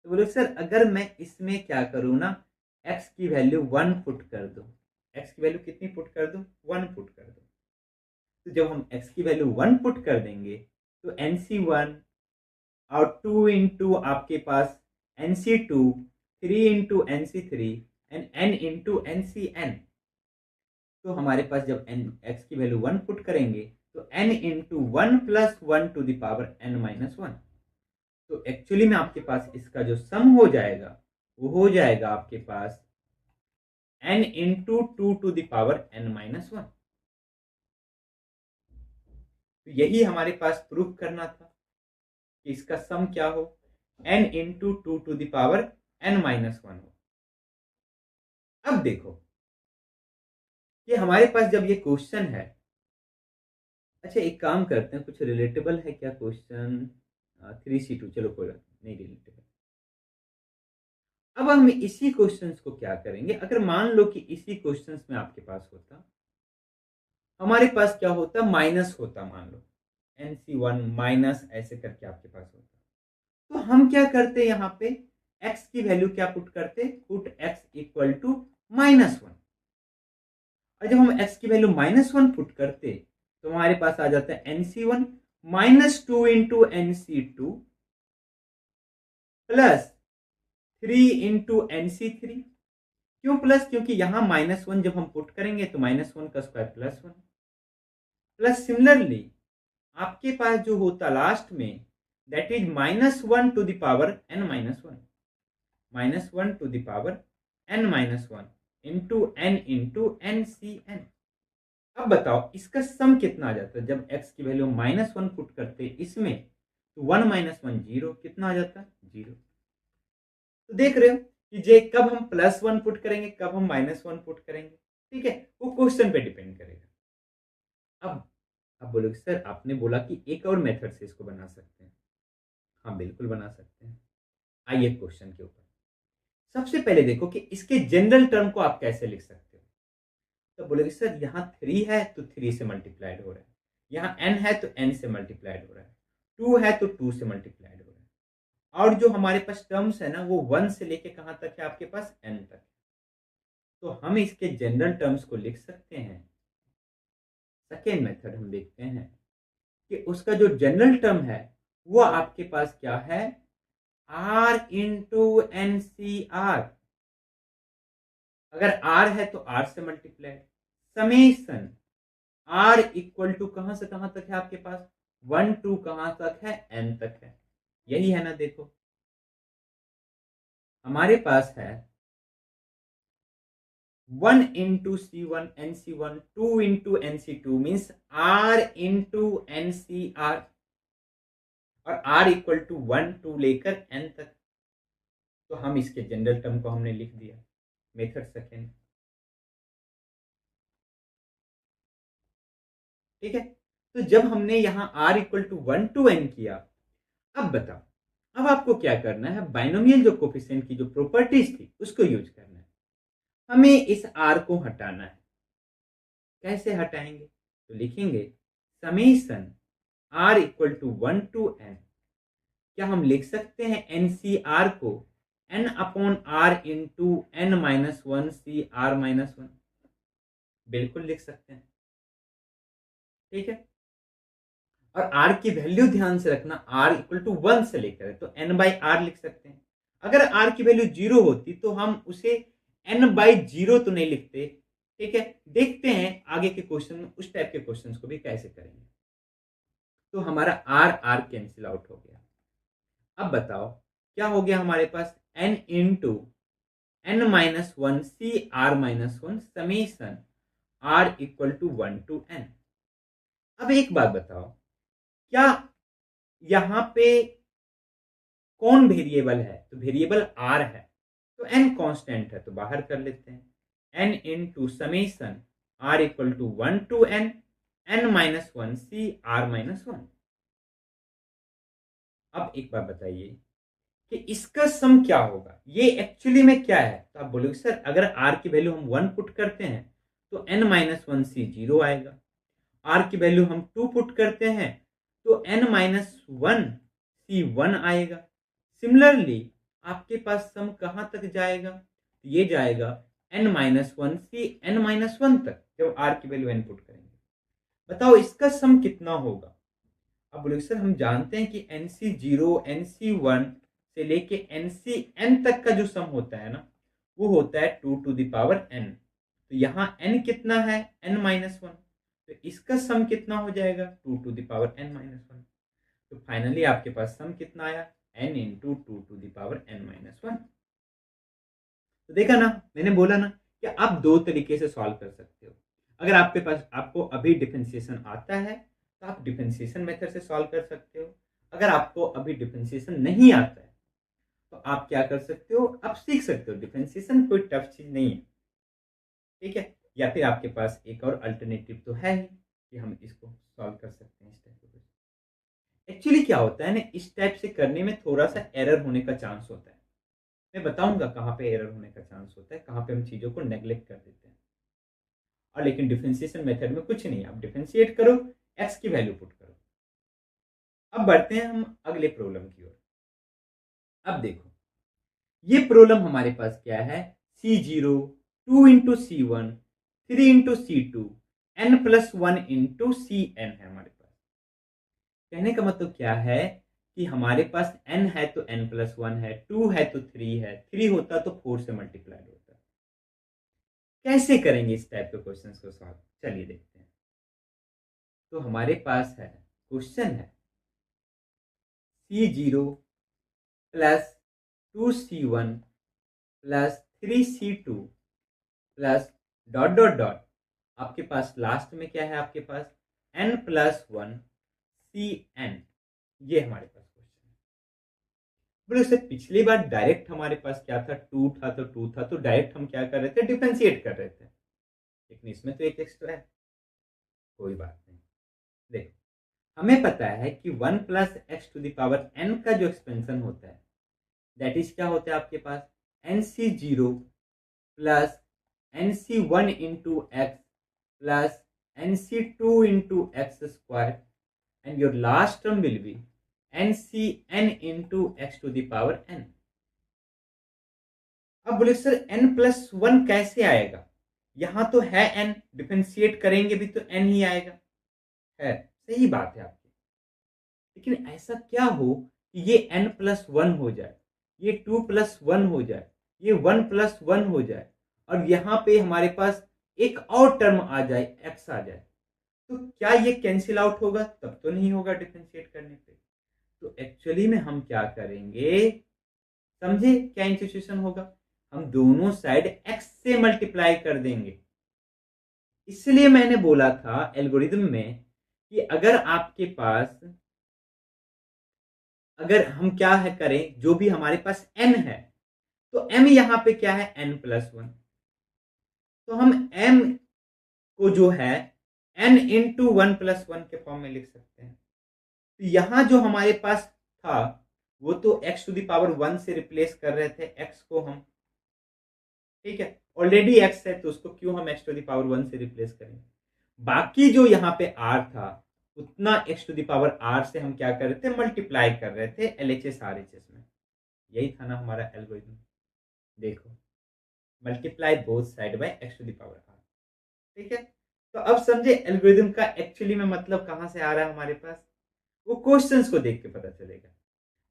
[SPEAKER 1] तो बोलो सर अगर मैं इसमें क्या करूँ ना, x की वैल्यू 1 पुट कर दो। x की वैल्यू कितनी पुट कर दो, 1 पुट कर दो। तो जब हम x की वैल्यू 1 पुट कर देंगे तो NC1 और 2 इंटू आपके पास NC2, 3 into NC3 and n into NCn। तो हमारे पास जब x की वैल्यू 1 पुट करेंगे तो n into 1 plus 1 to the power n minus 1। तो एक्चुअली में आपके पास इसका जो सम हो जाएगा वो हो जाएगा आपके पास n into 2 to the power n minus 1। तो यही हमारे पास प्रूफ करना था कि इसका सम क्या हो, n into 2 to the power n minus 1 हो। अब देखो कि हमारे पास जब ये क्वेश्चन है, अच्छा एक काम करते हैं, कुछ रिलेटेबल है क्या क्वेश्चन, 3C2, चलो कोई बात नहीं रिलेटेबल। अब हम इसी क्वेश्चंस को क्या करेंगे, अगर मान लो कि इसी क्वेश्चंस में आपके पास होता, हमारे पास क्या होता, माइनस होता, मान लो NC1 माइनस ऐसे करके आपके पास होता, तो हम क्या करते यहाँ पे x की वैल्यू क्या पुट करते, पुट x इक्वल टू -1। और जब हम x की वैल्यू -1 पुट करते तो हमारे पास आ जाता है NC1 -2 into NC2 plus 3 into NC3। क्यों प्लस? क्योंकि यहां -1 जब हम पुट करेंगे तो -1 का स्क्वायर +1 प्लस सिमिलरली आपके पास जो होता लास्ट में that is -1 to the power n-1 -1 to the power n-1 into n into NCn। अब बताओ इसका सम कितना आ जाता है जब x की वैल्यू -1 पुट करते इसमें तो 1 -1 0, कितना आ जाता है 0। तो देख रहे हो कि जे कब हम +1 पुट करेंगे कब हम -1 पुट करेंगे, ठीक है, वो क्वेश्चन पे डिपेंड करेगा। अब बोलोगे सर आपने बोला कि एक और मेथड से इसको बना सकते हैं। हाँ बिल्कुल बना सकते हैं। आइए क्वेश्चन के ऊपर सबसे पहले देखो कि इसके जनरल टर्म को आप कैसे लिख सकते हो। तो बोलोगे सर यहाँ 3 है तो 3 से मल्टीप्लाइड हो रहा है, यहाँ n है तो n से मल्टीप्लाइड हो रहा है, 2 है तो 2 से मल्टीप्लाइड हो रहा है, और जो हमारे पास टर्म्स है ना वो 1 से लेके कहां तक है आपके पास n तक। तो हम इसके जनरल टर्म्स को लिख सकते हैं। सेकेंड मेथड हम देखते हैं कि उसका जो जनरल टर्म है वो आपके पास क्या है, r इंटू NCr। अगर r है तो r से multiplied summation r equal to कहां से कहां तक है आपके पास 1 टू कहां तक है n तक है, यही है ना। देखो हमारे पास है 1 into C1 NC1 2 into NC2 means r into NCr और r इक्वल टू 1 टू लेकर n तक। तो हम इसके जनरल टर्म को हमने लिख दिया मेथड सेकेंड, ठीक है। तो जब हमने यहां r equal to 1 to n किया, अब बताओ अब आपको क्या करना है, बाइनोमियल जो कोफिशिएंट की जो प्रॉपर्टीज थी उसको यूज करना है। हमें इस r को हटाना है। कैसे हटाएंगे? तो लिखेंगे summation r equal to 1 to n। क्या हम लिख सकते हैं NCr को n upon r into n-1 Cr-1? बिल्कुल लिख सकते हैं, ठीक है। और r की वैल्यू ध्यान से रखना, r इक्वल टू 1 से लेकर तो n बाई आर लिख सकते हैं। अगर r की वैल्यू 0 होती तो हम उसे n बाई 0 तो नहीं लिखते, ठीक है। देखते हैं आगे के क्वेश्चन में उस टाइप के क्वेश्चंस को भी कैसे करेंगे। तो हमारा r कैंसिल आउट हो गया। अब बताओ क्या हो गया हमारे पास n into n-1 CR-1 summation r equal to 1 to n। अब एक बात बताओ, क्या यहां पे कौन वेरिएबल है? तो वेरिएबल r है, तो n कांस्टेंट है तो बाहर कर लेते हैं। n into summation r equal to 1 to n n-1 CR-1। अब एक बात बताइए कि इसका सम क्या होगा, ये एक्चुअली में क्या है? तो आप बोलोगे सर अगर r की वैल्यू हम 1 पुट करते हैं तो n-1 C 0 आएगा, r की वैल्यू हम 2 पुट करते हैं तो n-1 C 1 आएगा। सिमिलरली आपके पास सम कहां तक जाएगा? तो ये जाएगा n-1 C n-1 तक जब r की वैल्यू n पुट करेंगे। बताओ इसका सम कितना होगा? अब बोले सर हम जानते हैं कि NC0 NC1 से लेके NCn तक का जो सम होता है ना वो होता है 2 टू द पावर n। तो यहाँ n कितना है n-1, तो इसका सम कितना हो जाएगा 2 टू द पावर n-1। तो फाइनली आपके पास सम कितना आया n into 2 to the power n-1। तो देखा ना, मैंने बोला ना कि आप दो तरीके से सॉल्व कर सकते हो। अगर आपके पास आपको अभी डिफरेंशिएशन आता है तो आप डिफरेंशिएशन मेथड से सॉल्व कर सकते हो। अगर आपको अभी डिफरेंशिएशन नहीं आता है तो आप क्या कर सकते हो, आप सीख सकते हो। डिफरेंशिएशन कोई टफ चीज नहीं है, ठीक है। या फिर आपके पास एक और अल्टरनेटिव तो है ही कि हम इसको सॉल्व कर सकते हैं इस टाइप का। एक्चुअली क्या होता है ना, इस टाइप से करने में थोड़ा सा एरर होने का चांस होता है। मैं बताऊंगा कहाँ पे एरर होने का चांस होता है, कहाँ पे हम चीजों को नेग्लेक्ट कर देते हैं। और लेकिन डिफरेंशिएशन मेथड में कुछ नहीं, आप डिफरेंशिएट करो, एक्स की वैल्यू पुट करो। अब बढ़ते हैं हम अगले प्रॉब्लम की ओर। अब देखो ये प्रॉब्लम हमारे पास क्या है, C0 2 into C1 3 into C2 n+1 into Cn है हमारे पास। कहने का मतलब क्या है कि हमारे पास n है तो n+1 है, 2 है तो 3 है, 3 होता तो 4 से मल्टीप्लाइड होता। कैसे करेंगे इस टाइप के क्वेश्चंस को सॉल्व, चलिए देखते हैं। तो हमारे पास है, क्वेश्चन है C0 plus 2C1 plus 3C2 plus dot dot dot, आपके पास लास्ट में क्या है, आपके पास n+1 Cn, ये हमारे पास क्वेश्चन है। बोले उससे पिछली बार डायरेक्ट हमारे पास क्या था, 2 था तो 2 था, तो डायरेक्ट हम क्या कर रहे थे, डिफरेंशिएट कर रहे थे, लेकिन इसमें तो एक एक्स्ट्रा है, कोई बात नहीं। देखो हमें पता है कि 1 plus x to the power n का जो एक्सपेंशन होता है दैट इज क्या होता है आपके पास nc0 plus nc1 into x plus nc2 into x square and your last term will be ncn into x to the power n। अब बोले सर n+1 कैसे आएगा, यहां तो है n, डिफरेंशिएट करेंगे भी तो n ही आएगा, है सही बात है आपकी, लेकिन ऐसा क्या हो कि ये n+1 हो जाए, ये 2+1 हो जाए, ये 1+1 हो जाए, और यहां पे हमारे पास एक और टर्म आ जाए, x आ जाए, तो क्या ये कैंसिल आउट होगा, तब तो नहीं होगा डिफरेंशिएट करने पे। तो एक्चुअली में हम क्या करेंगे, समझे क्या इंसिचुएशन होगा, हम दोनों साइड x से मल्टीप्लाई कर देंगे। इसलिए मैंने बोला था एल्गोरिथम में कि अगर आपके पास, अगर हम क्या है करें, जो भी हमारे पास n है तो m यहां पे क्या है n+1, तो हम m को जो है n इंटू 1+1 के फॉर्म में लिख सकते हैं। तो यहां जो हमारे पास था वो तो x टू द पावर 1 से रिप्लेस कर रहे थे x को हम, ठीक है, ऑलरेडी x है तो उसको क्यों हम x टू द पावर 1 से रिप्लेस करेंगे। बाकी जो यहाँ पे r था उतना x to the power r से हम क्या कर रहे थे, मल्टीप्लाई कर रहे थे LHS RHS में, यही था ना हमारा एल्गोरिथम। देखो multiply both side by x to the power r, ठीक है। तो अब समझे एल्गोरिथम का एक्चुअली में मतलब कहां से आ रहा है हमारे पास, वो क्वेश्चंस को देख के पता चलेगा,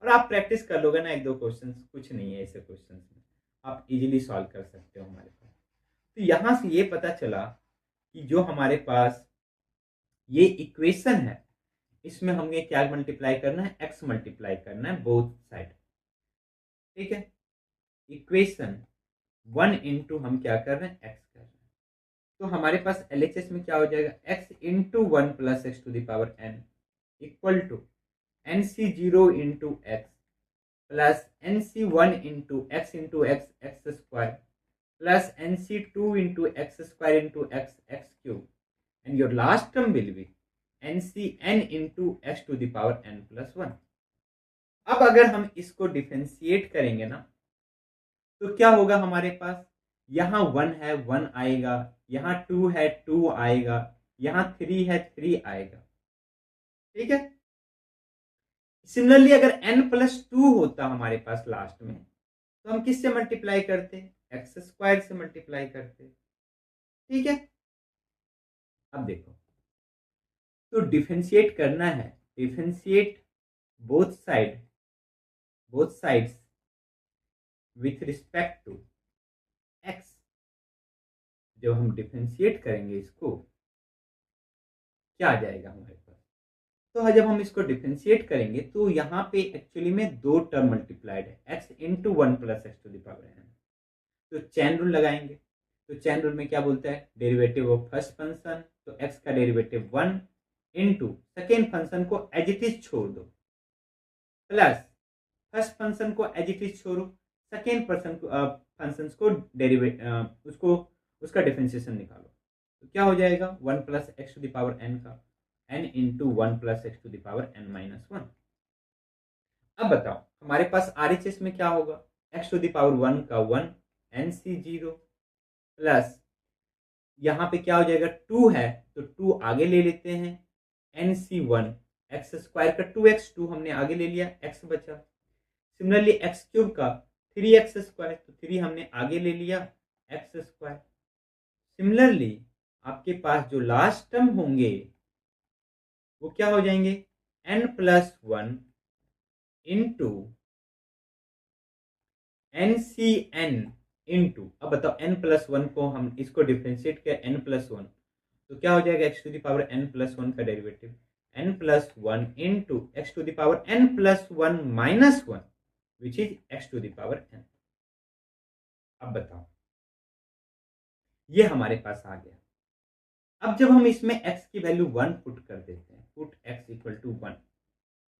[SPEAKER 1] और आप प्रैक्टिस कर लोगे ना, एक दो क्वेश्चंस, कुछ नहीं है ऐसे क्वेश्चंस में, आप इजीली सॉल्व कर सकते हो हमारे पास। तो यहां से ये पता चला कि जो हमारे पास ये इक्वेशन है इसमें हमें क्या मल्टीप्लाई करना है, x मल्टीप्लाई करना है बोथ साइड, ठीक है। इक्वेशन 1 इंटू हम क्या कर रहे हैं, x कर रहे हैं, तो हमारे पास LHS में क्या हो जाएगा, x into 1 plus x to the power n equal to nc0 into x plus nc1 into x x square plus nc2 into x square into x x cube, and your last term will be ncn into x to the power n+1। अब अगर हम इसको differentiate करेंगे ना तो क्या होगा, हमारे पास यहाँ 1 है 1 आएगा, यहाँ 2 है 2 आएगा, यहाँ 3 है 3 आएगा, ठीक है। सिमिलरली अगर n+2 होता हमारे पास लास्ट में तो हम किससे मल्टीप्लाई करते, एक्स स्क्वायर से मल्टीप्लाई करते, ठीक है। अब देखो तो डिफरेंशिएट करना है, differentiate both sides with respect to x. जब हम डिफरेंशिएट करेंगे इसको क्या आ जाएगा हमारे पास, तो जब हम इसको डिफरेंशिएट करेंगे तो यहाँ पे एक्चुअली में दो टर्म मल्टीप्लाइड है, x into 1 plus x to the power n, तो चैन रूल लगाएंगे, तो चैन रूल में क्या बोलता है, डेरिवेटिव ऑफ फर्स्ट फंक्शन, तो x का डेरिवेटिव 1 इंटू सेकेंड फंक्शन को एज इट इज छोड़ दो, प्लस फर्स्ट फंक्शन को एज इट इज छोड़ो, सेकेंड फंक्शन को डेरिवेट उसको उसका डिफरेंशिएशन निकालो, तो क्या हो जाएगा 1 plus x to the power n का n into 1 plus x to the power n-1। अब बताओ हमारे पास RHS में क्या होगा, x टू द पावर 1 का 1 nc0 प्लस यहाँ पे क्या हो जाएगा 2 है तो 2 आगे ले लेते हैं nc1 एक्स स्क्वायर का 2x, 2 हमने आगे ले लिया, x बचा। सिमिलरली एक्स क्यूब का 3x स्क्वायर, तो 3 हमने आगे ले लिया, x स्क्वायर। सिमिलरली आपके पास जो लास्ट टर्म होंगे वो क्या हो जाएंगे, n+1 इंटू NCn इंटू, अब बताओ n+1 को हम इसको डिफ्रेंशिएट किया n+1 तो क्या हो जाएगा x⁻n+1 का derivative n+1 into x⁻n+1 minus 1 which is x⁻n। अब बताओ ये हमारे पास आ गया। अब जब हम इसमें x की वैल्यू 1 पुट कर देते हैं, पुट x इक्वल टू 1,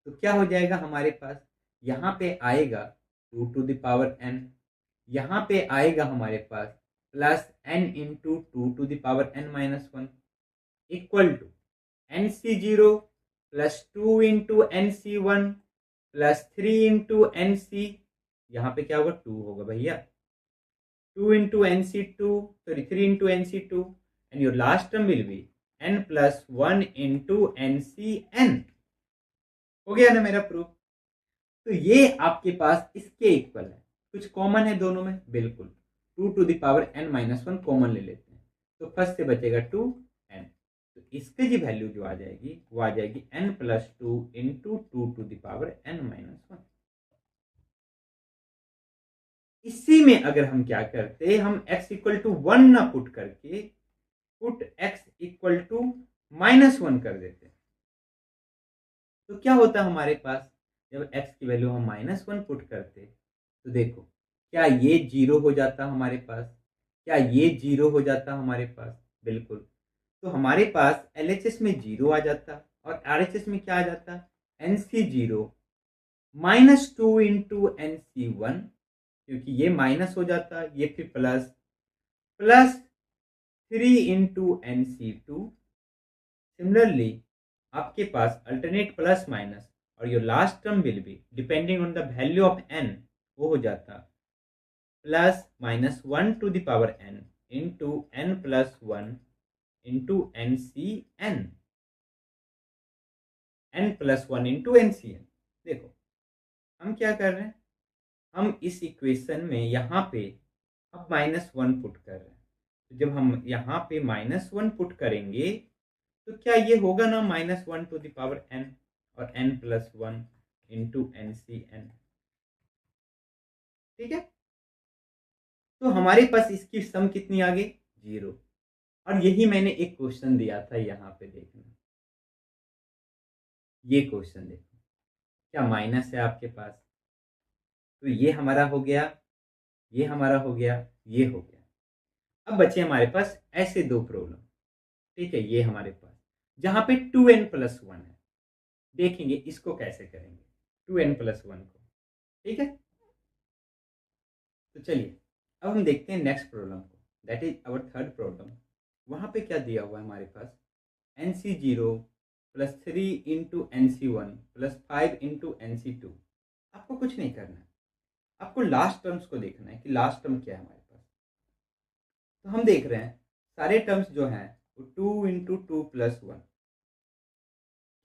[SPEAKER 1] तो क्या हो जाएगा हमारे पास, यहाँ पे आएगा 2n, यहाँ पे आएगा हमारे पास plus n into 2n-1 equal to NC0 plus 2 into NC1 plus 3 into NC, यहाँ पे क्या होगा 2 होगा भैया, 2 into NC2, sorry 3 into NC2 and your last term will be n plus 1 into NCn। हो गया ना मेरा प्रूफ। तो ये आपके पास इसके इक्वल है, कुछ कॉमन है दोनों में, बिल्कुल 2n-1 कॉमन ले लेते हैं तो फर्स्ट से बचेगा 2n, तो इसके जी वैल्यू जो आ जाएगी वो आ जाएगी n+2 इंटू 2n-1। इसी में अगर हम क्या करते, हम x इक्वल टू 1 ना पुट करके पुट x इक्वल टू -1 कर देते, तो क्या होता हमारे पास, जब x की वैल्यू हम -1 पुट करते तो देखो क्या ये 0 हो जाता हमारे पास, क्या ये 0 हो जाता हमारे पास, बिल्कुल। तो हमारे पास LHS में 0 आ जाता और RHS में क्या आ जाता, NC0 -2 इंटू NC1, क्योंकि ये माइनस हो जाता, ये फिर प्लस 3 इंटू NC2। सिमिलरली आपके पास अल्टरनेट प्लस माइनस और your last term will be depending on the value of n, वो हो जाता plus -1 to the power n into n+1 into NCn, n+1 into NCn। देखो हम क्या कर रहे हैं, हम इस इक्वेशन में यहाँ पे अब -1 पुट कर रहे हैं, तो जब हम यहाँ पे -1 पुट करेंगे तो क्या ये होगा ना -1 टू द पावर n और n+1 इंटू NCn, ठीक है। तो हमारे पास इसकी सम कितनी आ गई, 0। और यही मैंने एक क्वेश्चन दिया था, यहाँ पे देखना, ये क्वेश्चन देखो, क्या माइनस है आपके पास, तो ये हमारा हो गया, ये हमारा हो गया, ये हो गया। अब बचे हमारे पास ऐसे दो प्रॉब्लम, ठीक है, ये हमारे पास जहां पे 2n+1 है, देखेंगे इसको कैसे करेंगे 2n+1 को, ठीक है। तो चलिए अब हम देखते हैं नेक्स्ट प्रॉब्लम को, that is our third problem. वहां पे क्या दिया हुआ है हमारे पास, NC0 plus 3 into NC1 plus 5 into NC2। आपको कुछ नहीं करना है, आपको लास्ट टर्म्स को देखना है कि लास्ट टर्म क्या है हमारे पास। तो हम देख रहे हैं सारे टर्म्स जो हैं वो 2 इंटू 2 प्लस 1,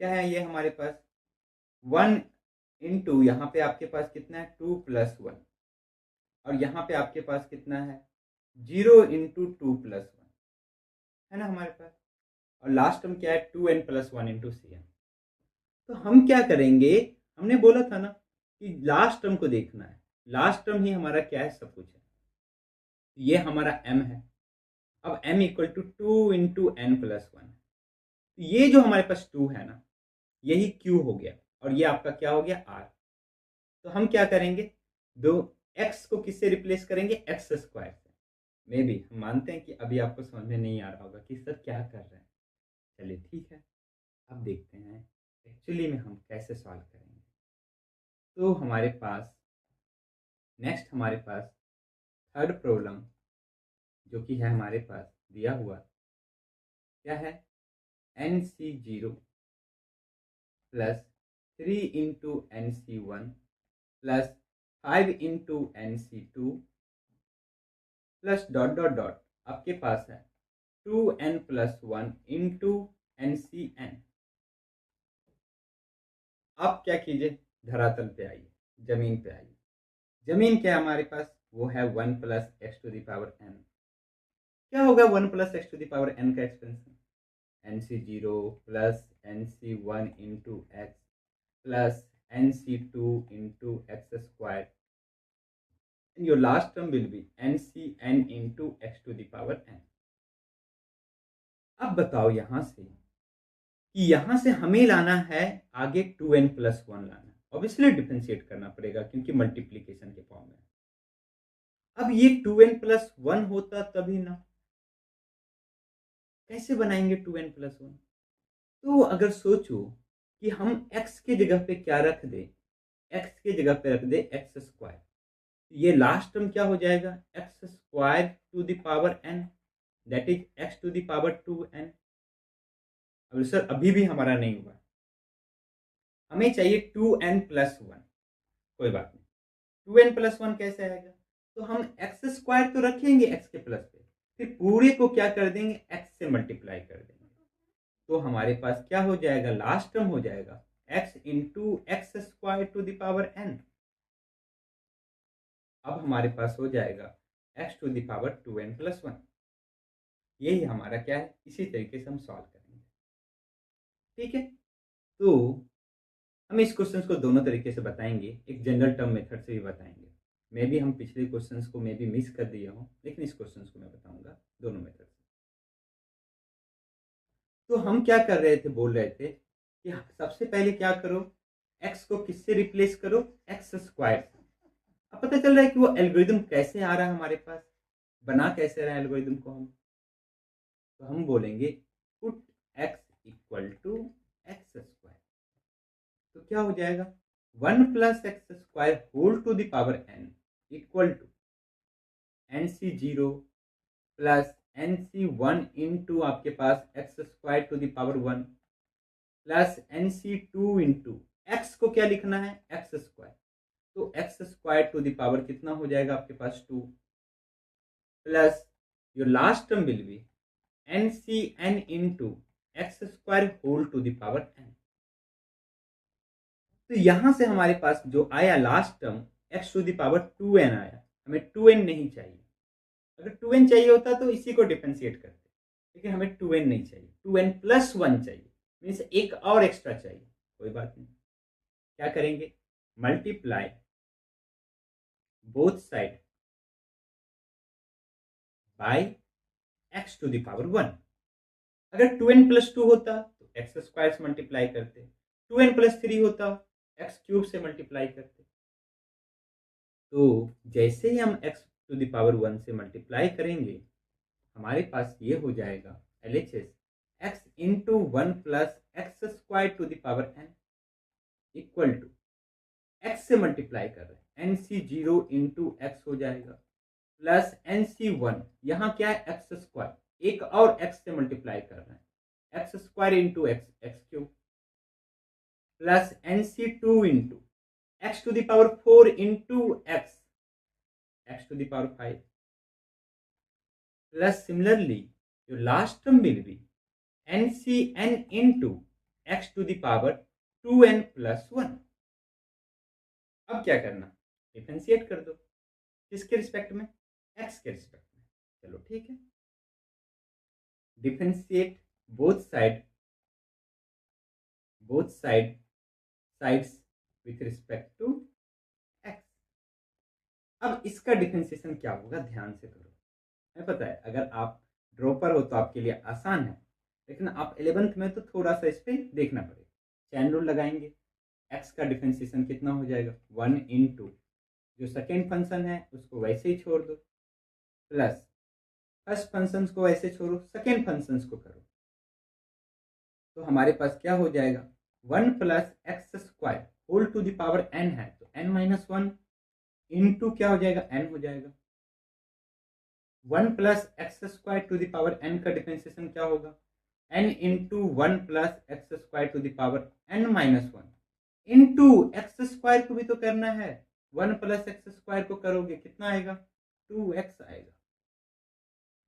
[SPEAKER 1] क्या है ये हमारे पास 1 इंटू यहाँ पे आपके पास कितना है 2 प्लस 1, और यहाँ पे आपके पास कितना है 0 इंटू 2 प्लस 1, है ना हमारे पास, और लास्ट टर्म क्या है 2n+1 इंटू Cn। तो हम क्या करेंगे, हमने बोला था ना कि लास्ट टर्म को देखना है, लास्ट टर्म ही हमारा क्या है, सब कुछ है। ये हमारा m है, अब m equal to 2 into n+1, ये जो हमारे पास 2 है ना, यही q हो गया और ये आपका क्या हो गया r। तो हम क्या करेंगे, दो x को किससे रिप्लेस करेंगे, x स्क्वायर से। मे बी हम मानते हैं कि अभी आपको समझ में नहीं आ रहा होगा कि सर क्या कर रहे हैं, चलिए ठीक है, अब देखते हैं एक्चुअली में हम कैसे सॉल्व करेंगे। तो हमारे पास नेक्स्ट हमारे पास थर्ड प्रॉब्लम जो कि है हमारे पास दिया हुआ, क्या है NC0 plus 3 into NC1 plus 5 into NC2 plus dot dot dot आपके पास है 2n+1 इंटू NCn। आप क्या कीजिए, धरातल पे आइए, जमीन पे आइए। जमीन क्या है हमारे पास, वो है 1 plus x to the power n। क्या होगा 1 plus x to the power n का expansion, NC0 plus NC1 into x plus NC2 into x square, and your last term will be NCn into x to the power n। अब बताओ यहां से कि यहां से हमें लाना है आगे 2n प्लस 1 लाना है, ऑब्वियसली डिफरेंशिएट करना पड़ेगा क्योंकि मल्टीप्लीकेशन के फॉर्म में। अब ये 2n प्लस 1 होता तभी ना, कैसे बनाएंगे 2n प्लस 1? तो अगर सोचो कि हम x के जगह पे क्या रख दे, x के जगह पे रख दे एक्स स्क्वायर, ये लास्ट टर्म क्या हो जाएगा, x square to the power n, that is x to the power 2n। अब सर अभी भी हमारा नहीं हुआ, हमें चाहिए 2n प्लस 1। कोई बात नहीं, 2n प्लस 1 कैसे आएगा, तो हम एक्स स्क्वायर तो रखेंगे एक्स के प्लस पे, फिर पूरे को क्या कर देंगे, एक्स से मल्टीप्लाई कर देंगे। तो हमारे पास क्या हो जाएगा, लास्ट टर्म हो जाएगा x into x square to the power n। अब हमारे पास हो जाएगा x to the power 2n plus 1। यही हमारा क्या है, इसी तरीके से हम सॉल्व करेंगे। ठीक है, तो हम इस क्वेश्चन को दोनों तरीके से बताएंगे, एक जनरल टर्म मेथड से भी बताएंगे। मे भी हम पिछले क्वेश्चंस को मे भी मिस कर दिया हूँ, लेकिन इस क्वेश्चन को मैं बताऊंगा दोनों मेथड से। तो हम क्या कर रहे थे, बोल रहे थे कि सबसे पहले क्या करो, x को किससे रिप्लेस करो, एक्स स्क्वायर से। अब पता चल रहा है कि वो एल्गोरिदम कैसे आ रहा है हमारे पास, बना कैसे रहा है एल्गोरिदम को हम, तो हम बोलेंगे put x equal to x square, तो क्या हो जाएगा 1 plus x square whole to the power n equal to NC0 plus NC1 into आपके पास x square to the power 1 plus NC2 into x को क्या लिखना है, एक्स स्क्वायर, तो x square to the power कितना हो जाएगा आपके पास 2 plus your last term will be NCn into x square whole to the power n। तो यहां से हमारे पास जो आया last term x to the power 2n आया, हमें 2n नहीं चाहिए। अगर 2n चाहिए होता तो इसी को डिफरेंशिएट करते, लेकिन हमें 2n नहीं चाहिए, 2n प्लस 1 चाहिए, मीन्स एक और एक्स्ट्रा चाहिए। कोई बात नहीं, क्या करेंगे, multiply both side by x to the power 1। अगर 2n प्लस 2 होता तो एक्स स्क्वायर से मल्टीप्लाई करते, 2n प्लस 3 होता एक्स क्यूब से मल्टीप्लाई करते। तो जैसे ही हम x टू द पावर 1 से मल्टीप्लाई करेंगे, हमारे पास ये हो जाएगा LHS x into 1 plus x square to the power n equal to x से मल्टीप्लाई कर रहे हैं NC0 इंटू एक्स हो जाएगा प्लस NC1, यहाँ क्या है एक्स स्क्वायर, एक और x से मल्टीप्लाई कर रहे हैं x square into x, x cube plus NC2 into x to the power 4 into x, x to the power 5 plus similarly your last term will be NCn into x to the power 2n plus 1। अब क्या करना, differentiate कर दो, किसके respect में, x के respect में। चलो ठीक है, differentiate both sides with respect to x। अब इसका डिफरेंशिएशन क्या होगा, ध्यान से करो। हमें पता है अगर आप ड्रॉपर हो तो आपके लिए आसान है, लेकिन आप 11th में तो थोड़ा सा इस पर देखना पड़ेगा। चैन रूल लगाएंगे, x का डिफरेंशिएशन कितना हो जाएगा 1 इंटू जो सेकेंड फंक्शन है उसको वैसे ही छोड़ दो, प्लस फर्स्ट फंक्शन को वैसे छोड़ो, सेकेंड फंक्शन को करो, तो हमारे पास क्या हो जाएगा 1 plus x square whole to the power n है, तो n माइनस 1 इंटू क्या हो जाएगा n हो जाएगा 1 plus x square to the power n का डिफरेंशिएशन क्या होगा n into 1 plus x square to the power n minus 1 into x square को भी तो करना है, 1 प्लस एक्स स्क्वायर को करोगे कितना आएगा 2x आएगा।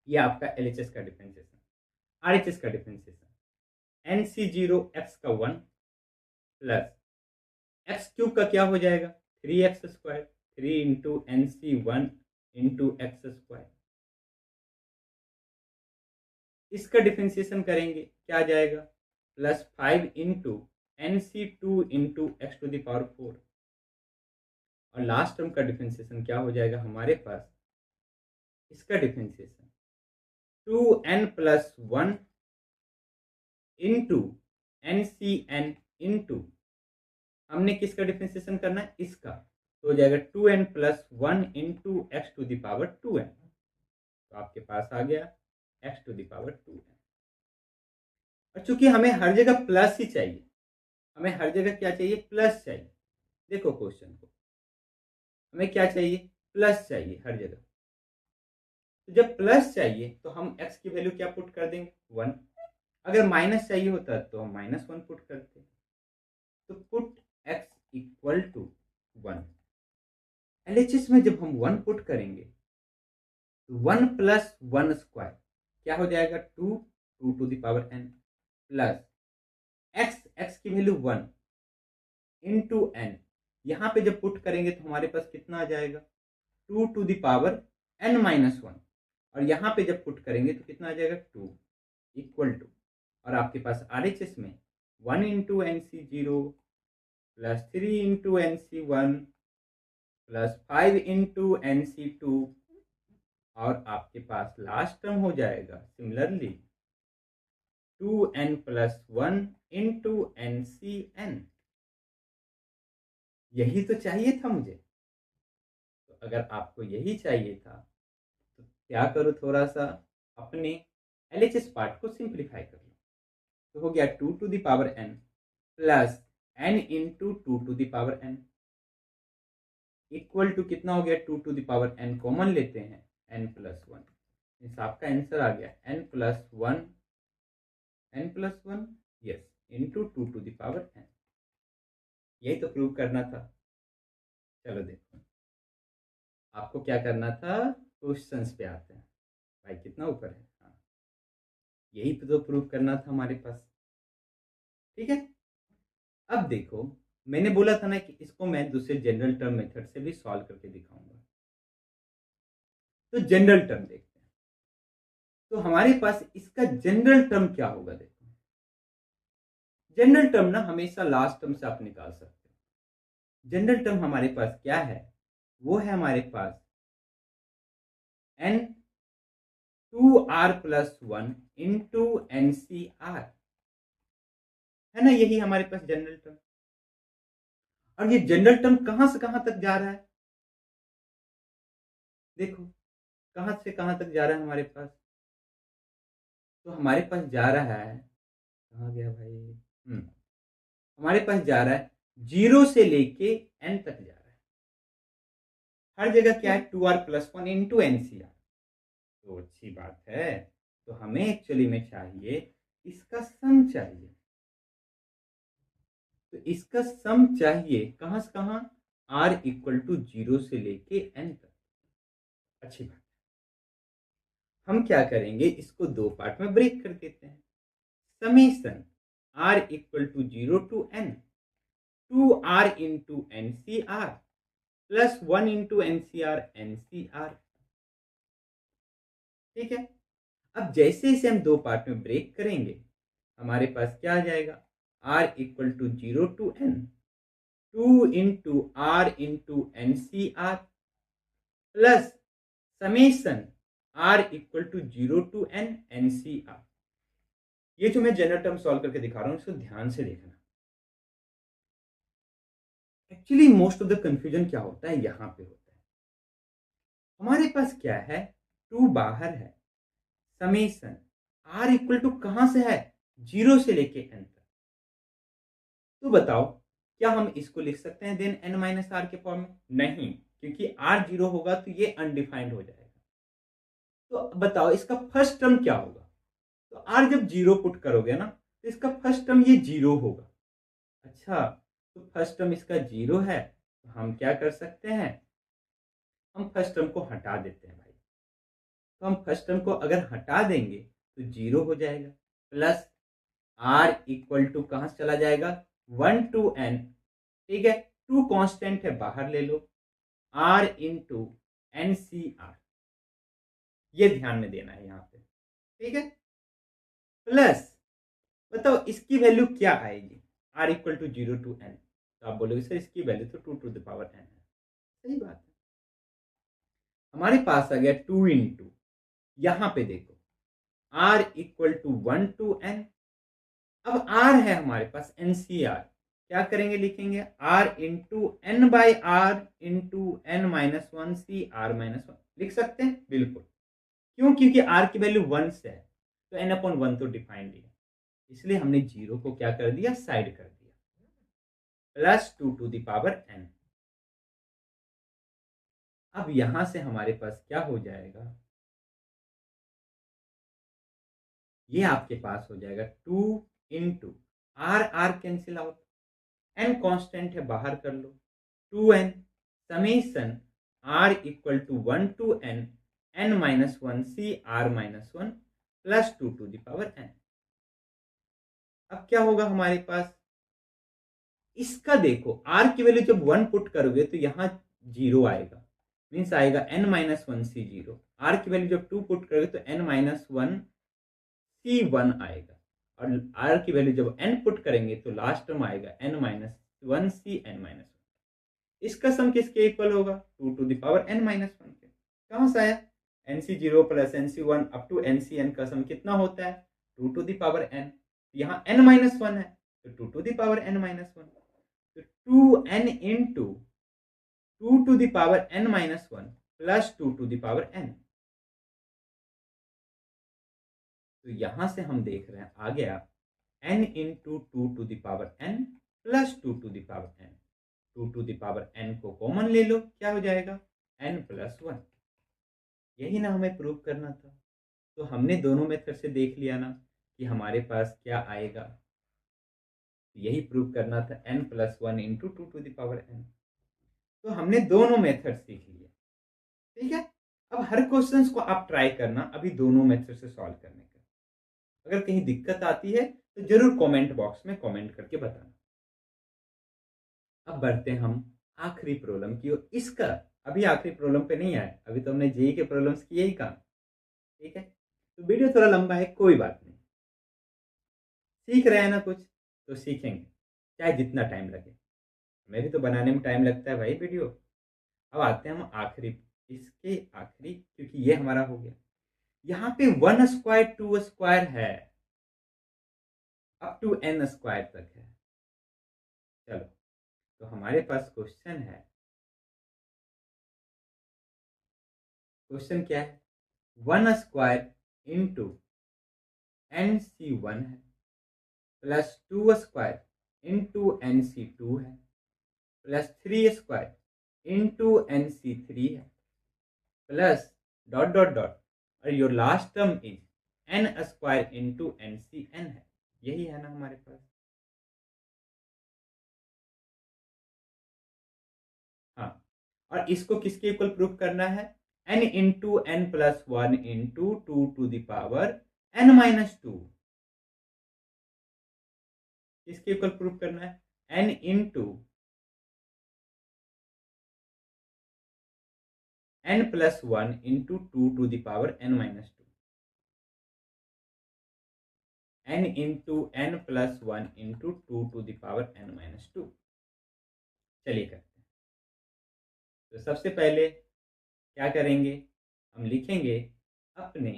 [SPEAKER 1] ये आपका LHS का डिफरेंशिएशन। RHS का डिफरेंशिएशन NC0 x का 1 प्लस एक्स क्यूब का क्या हो जाएगा 3x square, 3 into NC1 into x square इसका डिफरेंशिएशन करेंगे क्या आ जाएगा, +5 into NC2 into x to the power 4, और लास्ट टर्म का डिफरेंशिएशन क्या हो जाएगा हमारे पास, इसका differentiation 2n+1 into NCn into, हमने किसका डिफरेंशिएशन करना है, इसका, तो हो जाएगा 2n+1 into x to the power 2n, तो आपके पास आ गया x to the power 2n। और चूंकि हमें हर जगह प्लस ही चाहिए, हमें हर जगह क्या चाहिए, प्लस चाहिए। देखो क्वेश्चन को, हमें क्या चाहिए, प्लस चाहिए हर जगह। तो जब प्लस चाहिए तो हम x की वैल्यू क्या पुट कर देंगे, 1। अगर माइनस चाहिए होता तो हम -1 पुट करते। तो put x equal to 1। LHS में जब हम 1 पुट करेंगे तो 1 + 1² क्या हो जाएगा, 2 to the power n plus x की वैल्यू 1 इंटू n, यहाँ पे जब पुट करेंगे तो हमारे पास कितना आ जाएगा, 2 टू द पावर n-1, और यहाँ पे जब पुट करेंगे तो कितना आ जाएगा, 2 इक्वल टू, और आपके पास RHS में 1 into NC0 plus 3 into NC1 plus 5 into NC2, और आपके पास लास्ट टर्म हो जाएगा सिमिलरली 2n+1 इंटू NCn। यही तो चाहिए था मुझे। तो अगर आपको यही चाहिए था तो क्या करो, थोड़ा सा अपने LHS पार्ट को सिंप्लीफाई कर लो। तो हो गया 2 to the power n plus n into 2 to the power n equal to कितना हो गया, 2 to the power n common लेते हैं, n+1, मीन्स आपका आंसर आ गया n+1 yes into 2 to the power n। यही तो प्रूव करना था। चलो देखो, आपको क्या करना था, क्वेश्चंस पे आते हैं भाई, कितना ऊपर है, हाँ यही तो प्रूव करना था हमारे पास। ठीक है, अब देखो मैंने बोला था ना कि इसको मैं दूसरे जनरल टर्म मेथड से भी सॉल्व करके दिखाऊंगा। तो जनरल टर्म देखते हैं, तो हमारे पास इसका जनरल टर्म क्या होगा। देखो जनरल टर्म ना हमेशा लास्ट टर्म से आप निकाल सकते हो। जनरल टर्म हमारे पास क्या है, वो है हमारे पास n2r+1 इंटू NCr, है ना, यही हमारे पास जनरल टर्म। और ये जनरल टर्म कहां से कहां तक जा रहा है, देखो कहां से कहां तक जा रहा है हमारे पास। तो हमारे पास जा रहा है, कहां गया भाई, हमारे पास जा रहा है 0 से लेके n तक जा रहा है। हर जगह क्या है, 2r+1 इंटू NCr। तो अच्छी बात है, तो हमें एक्चुअली में चाहिए, इसका सम चाहिए। तो इसका सम चाहिए कहां से कहां, r इक्वल टू 0 से लेके n तक। अच्छी बात, हम क्या करेंगे, इसको दो पार्ट में ब्रेक कर देते हैं। Summation r equal to 0 to n 2r into NCr plus 1 into NCr। ठीक है, अब जैसे इसे हम दो पार्ट में ब्रेक करेंगे, हमारे पास क्या आ जाएगा, r equal to 0 to n 2 into r into NCr plus summation r equal to 0 to n NCr। ये जो मैं जनरल टर्म सॉल्व करके दिखा रहा हूं, इसको ध्यान से देखना। Actually most of the confusion क्या होता है, यहां पे होता है। हमारे पास क्या है, 2 बाहर है, समेशन r इक्वल टू कहां से है, 0 से लेके n तक। तो बताओ क्या हम इसको लिख सकते हैं देन n-r के फॉर्म में, नहीं, क्योंकि r 0 होगा तो ये अनडिफाइंड हो जाएगा। तो बताओ इसका फर्स्ट टर्म क्या होगा। तो r जब 0 पुट करोगे ना, तो इसका फर्स्ट टर्म ये 0 होगा। अच्छा, तो फर्स्ट टर्म इसका 0 है, तो हम क्या कर सकते हैं, हम फर्स्ट टर्म को हटा देते हैं भाई। तो हम फर्स्ट टर्म को अगर हटा देंगे तो 0 हो जाएगा, प्लस r इक्वल टू कहां से चला जाएगा, 1 टू n। ठीक है, 2 कांस्टेंट है, बाहर ले लो, r इंटू NCr, ये ध्यान में देना है यहाँ पे। ठीक है, प्लस बताओ इसकी वैल्यू क्या आएगी, r equal to 0 to n। तो आप बोलोगे सर इसकी वैल्यू तो 2 टू द पावर n है। सही बात है, हमारे पास आ गया 2 इंटू, यहां पे देखो r equal to 1 to n। अब r है हमारे पास NCR, क्या करेंगे, लिखेंगे r into n by r into n minus one C r minus one, लिख सकते हैं बिल्कुल। क्यों, क्योंकि r की वैल्यू 1 से है तो n अपॉन 1 तो डिफाइंड है, इसलिए हमने 0 को क्या कर दिया, साइड कर दिया, plus 2 to the power n। अब यहां से हमारे पास क्या हो जाएगा, ये आपके पास हो जाएगा 2 into r, r cancel out, n constant है बाहर कर लो, 2n summation r equal to 1 to n n minus one C r minus one plus 2 to the power n। अब क्या होगा हमारे पास, इसका देखो r की वैल्यू जब 1 पुट करोगे तो यहां 0 आएगा, मीन्स आएगा n माइनस वन सी 0। r की वैल्यू जब 2 पुट करोगे तो n माइनस वन सी 1 आएगा, और r की वैल्यू जब n पुट करेंगे तो लास्ट टर्म आएगा n minus one C n minus one. इसका सम किसके इक्वल होगा, 2 to the power n minus one के। कहां से आया, NC0 plus NC1 up to NCn का सम कितना होता है, 2 टू द पावर n। यहाँ n माइनस वन है तो 2 to the power n minus one, तो 2n into 2 to the power n minus one plus 2 to the power n। तो यहां से हम देख रहे हैं आ गया n into 2 to the power n plus 2 to the power n। 2 to the power n को कॉमन ले लो, क्या हो जाएगा, n प्लस वन। यही ना हमें प्रूव करना था, तो हमने दोनों मेथड से देख लिया ना कि हमारे पास क्या आएगा, यही प्रूव करना था, n plus one into 2 to the power n। तो हमने दोनों मेथड सीख लिए, ठीक है। अब हर क्वेश्चंस को आप ट्राई करना अभी दोनों मेथड से सॉल्व करने का। अगर कहीं दिक्कत आती है तो जरूर कमेंट बॉक्स में कमेंट करके बताना। अब बढ़ते हैं हम आखिरी प्रॉब्लम की ओर। इसका अभी आखिरी प्रॉब्लम पे नहीं आए, अभी तो हमने जेई के प्रॉब्लम्स किए ही काम, ठीक है। तो वीडियो थोड़ा लंबा है, कोई बात नहीं, सीख रहे हैं ना कुछ तो सीखेंगे, चाहे जितना टाइम लगे, हमें भी तो बनाने में टाइम लगता है भाई वीडियो। अब आते हैं हम आखिरी, इसके आखिरी, क्योंकि ये हमारा हो गया। यहाँ पे 1 स्क्वायर 2 स्क्वायर है, अप टू n स्क्वायर तक है। चलो तो हमारे पास क्वेश्चन है, क्वेश्चन क्या है, 1 स्क्वायर इंटू NC1 है प्लस 2 स्क्वायर इंटू NC2 है प्लस 3 स्क्वायर इंटू NC3 है प्लस डॉट डॉट डॉट, और your last term is n square into NCn है। यही है ना हमारे पास, हाँ। और इसको किसके इक्वल प्रूफ करना है, n into n plus one into 2 to the power n minus two. किसके इक्वल प्रूफ करना है, n into n plus one into 2 to the power n minus two, n into n plus one into 2 to the power n minus two. चलिए करते हैं। तो सबसे पहले क्या करेंगे, हम लिखेंगे अपने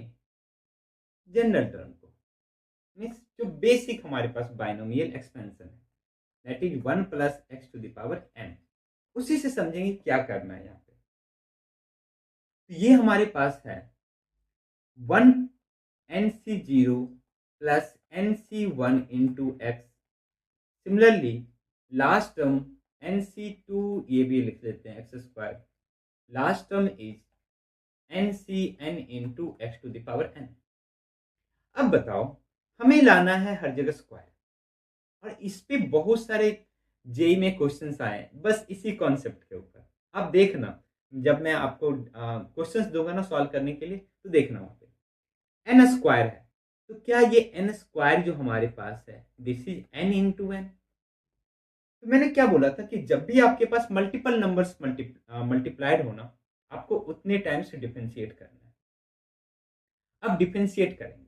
[SPEAKER 1] जनरल टर्म को, मीन्स जो बेसिक हमारे पास बाइनोमियल एक्सपेंशन है, that is 1 plus x to the power n। उसी से समझेंगे क्या करना है यहाँ पे। तो ये हमारे पास है 1 NC0 plus NC1 into x. Similarly last term NC2, ये भी लिख लेते हैं x square, last term is NCn into x to the power n। अब बताओ, हमें लाना है हर जगह स्क्वायर, और इस पे बहुत सारे जेई में क्वेश्चंस आए बस इसी कॉन्सेप्ट के ऊपर। अब देखना जब मैं आपको क्वेश्चंस दूंगा ना सॉल्व करने के लिए, तो देखना वहां पे n स्क्वायर है, तो क्या ये n स्क्वायर जो हमारे पास है this is n into n. तो मैंने क्या बोला था कि जब भी आपके पास मल्टीपल नंबर्स मल्टीप्लाइड होना, आपको उतने टाइम से डिफरेंशिएट करना है। अब डिफरेंशिएट करेंगे,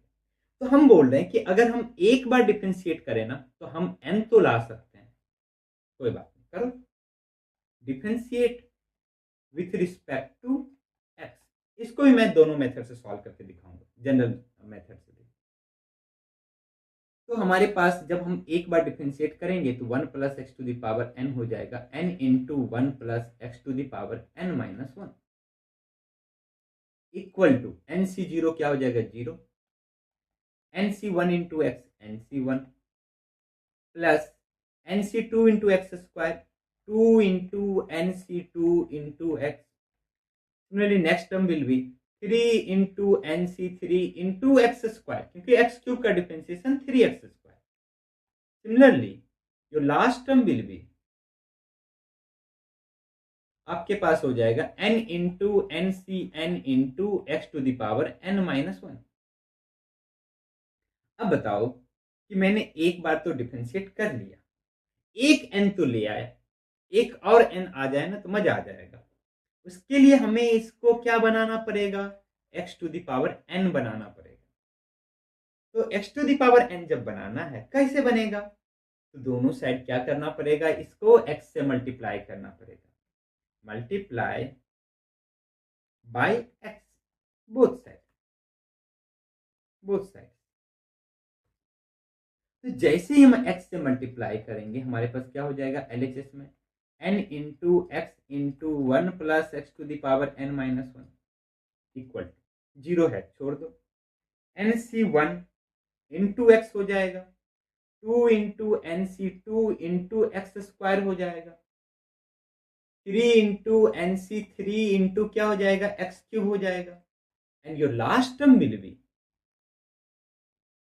[SPEAKER 1] तो हम बोल रहे हैं कि अगर हम एक बार डिफरेंशिएट करें ना तो हम n तो ला सकते हैं, कोई बात नहीं, करो differentiate with respect to x। इसको भी मैं दोनों मेथड से सॉल्व करके दिखाऊंगा, जनरल मेथड से। तो हमारे पास जब हम एक बार डिफरेंशिएट करेंगे तो 1 plus x to the power n हो जाएगा, n into 1 plus x to the power n minus 1 equal to n C zero क्या हो जाएगा, zero, n C one into x n C one plus n C two into x square, 2 into n C two into x. Similarly next term will be 3 into n C three into x square, क्योंकि x cube का differentiation 3x square. Similarly your last term will be, आपके पास हो जाएगा n into n C n into x to the power n minus 1। अब बताओ कि मैंने एक बार तो डिफरेंशिएट कर लिया, एक n तो ले आया, एक और n आ जाए ना तो मजा आ जाएगा। उसके लिए हमें इसको क्या बनाना पड़ेगा, x टू दावर n बनाना पड़ेगा। तो x टू दावर n जब बनाना है कैसे बनेगा, तो दोनों साइड क्या करना पड़ेगा, इसको x से मल्टीप्लाई करना पड़ेगा, multiply by x, both side, both side. तो जैसे ही हम x से मल्टीप्लाई करेंगे हमारे पास क्या हो जाएगा, LHS में n into x into 1 plus x to the power n minus 1 equal to zero है, छोड़ दो, n C one into x हो जाएगा, 2 into n C two into x square हो जाएगा, 3 into n C three into क्या हो जाएगा, एक्स क्यूब हो जाएगा, and your last term will be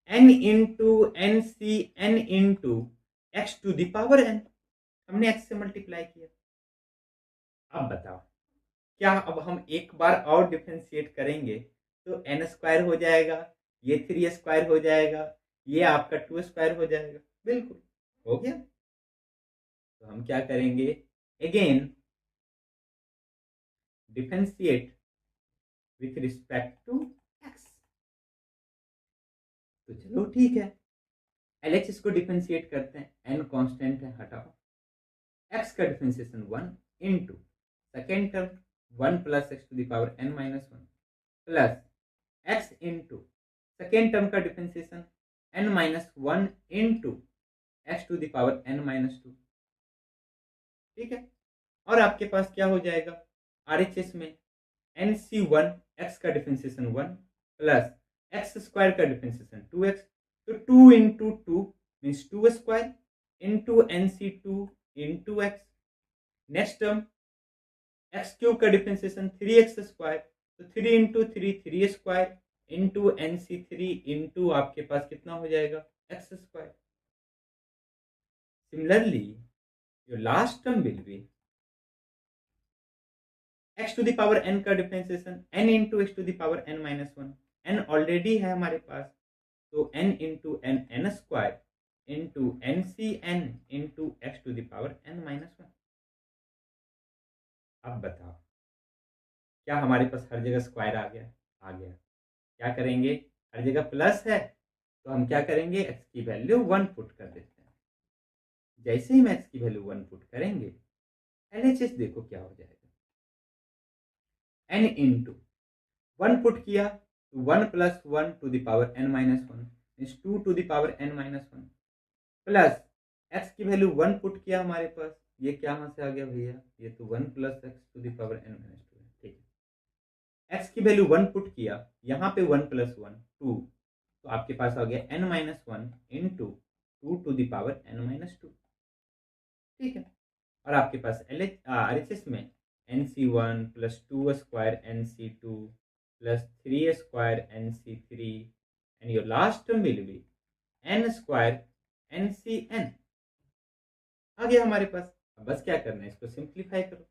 [SPEAKER 1] n into n C n into x to the power n। हमने x से multiply किया। अब बताओ क्या अब हम एक बार और डिफरेंशिएट करेंगे तो n स्क्वायर हो जाएगा, ये 3 स्क्वायर हो जाएगा, ये आपका 2 स्क्वायर हो जाएगा, बिल्कुल हो गया। तो हम क्या करेंगे, again differentiate with respect to x। तो चलो ठीक है, LHS को डिफरेंशिएट करते हैं, n कांस्टेंट है, हटाओ, x का differentiation 1 into second term 1 plus x to the power n minus 1 plus x into second term का differentiation n minus 1 into x to the power n minus 2, ठीक है। और आपके पास क्या हो जाएगा, RHS में एन सी वन एक्स का डिफरेंशिएशन 1 प्लस एक्स स्क्वायर का डिफरेंशिएशन 2x, तो 2 into 2 means 2 square into n C two into x, next term x cube का डिफरेंशिएशन 3x स्क्वायर, तो 3 into 3 3 square into n C three into आपके पास कितना हो जाएगा, x square. Similarly your last term will be x to the power n का differentiation n into x to the power n minus 1, n already है हमारे पास, तो n into n n square into n C n into x to the power n minus 1। अब बताओ क्या हमारे पास हर जगह स्क्वायर आ गया, आ गया, क्या करेंगे, हर जगह प्लस है तो हम क्या करेंगे, x की वैल्यू 1 पुट कर देते हैं। जैसे ही हम x की वैल्यू 1 पुट करेंगे LHS देखो क्या हो जाएगा, n इंटू 1 पुट किया तो 1 plus 1 to the power n minus 1 means 2 to the power n minus 1 plus x की वैल्यू 1 पुट किया हमारे पास, ये क्या यहाँ से आ गया भैया, ये तो 1 plus x to the power n minus 2 है, ठीक है। x की वैल्यू 1 पुट किया, यहाँ पे 1 प्लस 1 2, तो आपके पास आ गया n minus 1 into 2 to the power n minus 2, ठीक है। और आपके पास RHS में n C one plus 2 square n C two plus 3 square n C three and your last term will be n square n C n आ गया हमारे पास। अब बस क्या करना है, इसको सिंप्लीफाई करो।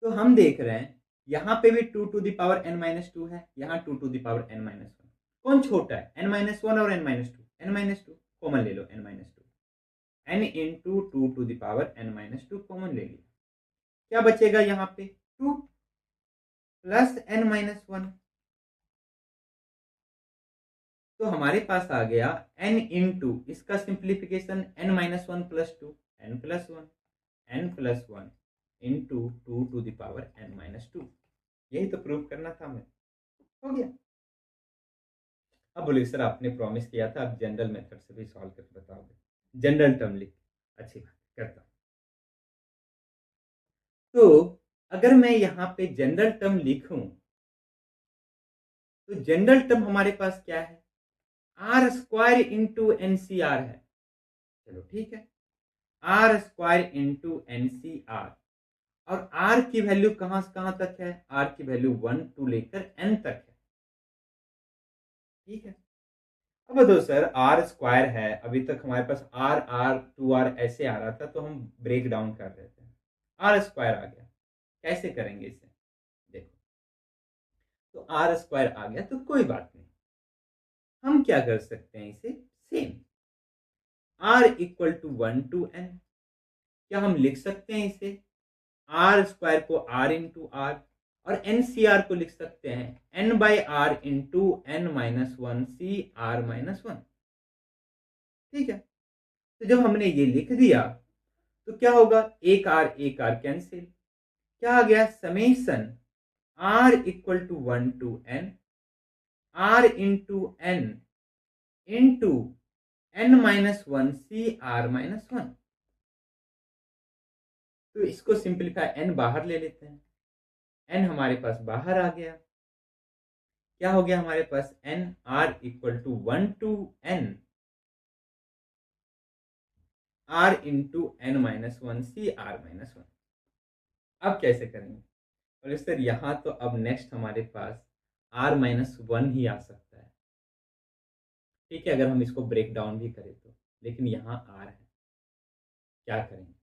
[SPEAKER 1] तो हम देख रहे हैं यहाँ पे भी 2 टू दावर n माइनस 2 है, यहाँ 2 टू दावर n माइनस 1, कौन छोटा है, n माइनस 1 और n minus 2, n minus 2 common ले लो, n minus 2 n into 2 to the power n minus 2 common ले लिया, क्या बचेगा यहाँ पे 2 प्लस n माइनस 1 तो हमारे पास आ गया n इंटू इसका simplification n minus one plus two n plus one into two to the power n minus two. यही तो प्रूव करना था हमें, हो गया। अब बोलिए सर आपने प्रॉमिस किया था आप जनरल मेथड से भी सॉल्व करके बताओगे। जनरल टर्म लिख, अच्छी बात करता हूं। तो अगर मैं यहाँ पे जनरल टर्म लिखूं तो जनरल टर्म हमारे पास क्या है, आर स्क्वायर इंटू एनसीआर है। चलो ठीक है, आर स्क्वायर इंटू एनसीआर, और आर की वैल्यू कहां से कहां तक है, आर की वैल्यू 1 टू लेकर एन तक है। ठीक है, अब बताओ सर आर स्क्वायर है, अभी तक हमारे पास आर आर टू आर ऐसे आ रहा था तो हम ब्रेक डाउन कर रहे थे, आर स्क्वायर आ गया, कैसे करेंगे इसे, देखो तो आर स्क्वायर आ गया तो कोई बात नहीं, हम क्या कर सकते हैं इसे same, r equal to 1 to n, क्या हम लिख सकते हैं इसे आर स्क्वायर को आर इंटू आर, और एन सी आर को लिख सकते हैं n by r into n minus one C r minus one. ठीक है, तो जब हमने ये लिख दिया तो क्या होगा, एक आर कैंसिल, क्या आ गया summation r equal to 1 to n r into n minus one C r minus one. तो इसको सिंप्लीफाई, एन बाहर ले लेते हैं, एन हमारे पास बाहर आ गया, क्या हो गया हमारे पास n r equal to 1 to n r into n minus one C r minus one. अब कैसे करेंगे, और सर यहाँ तो अब नेक्स्ट हमारे पास आर माइनस वन ही आ सकता है। ठीक है, अगर हम इसको ब्रेक डाउन भी करें तो, लेकिन यहाँ आर है, क्या करेंगे,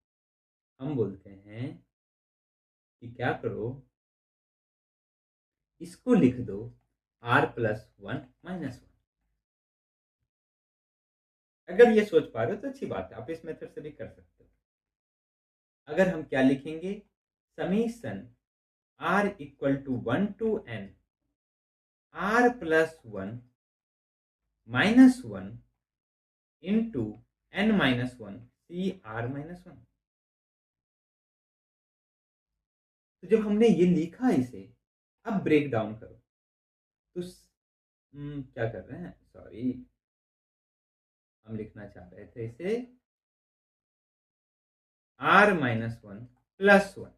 [SPEAKER 1] हम बोलते हैं कि क्या करो, इसको लिख दो r plus one minus one. अगर ये सोच पा रहे हो तो अच्छी बात है, आप इस मेथड से भी कर सकते हो। अगर हम क्या लिखेंगे, summation r equal to 1 to n r plus one minus one into n minus one C r minus one. तो जब हमने ये लिखा इसे, अब ब्रेक डाउन करो तो क्या कर रहे हैं, सॉरी, हम लिखना चाह रहे थे इसे r minus one plus one,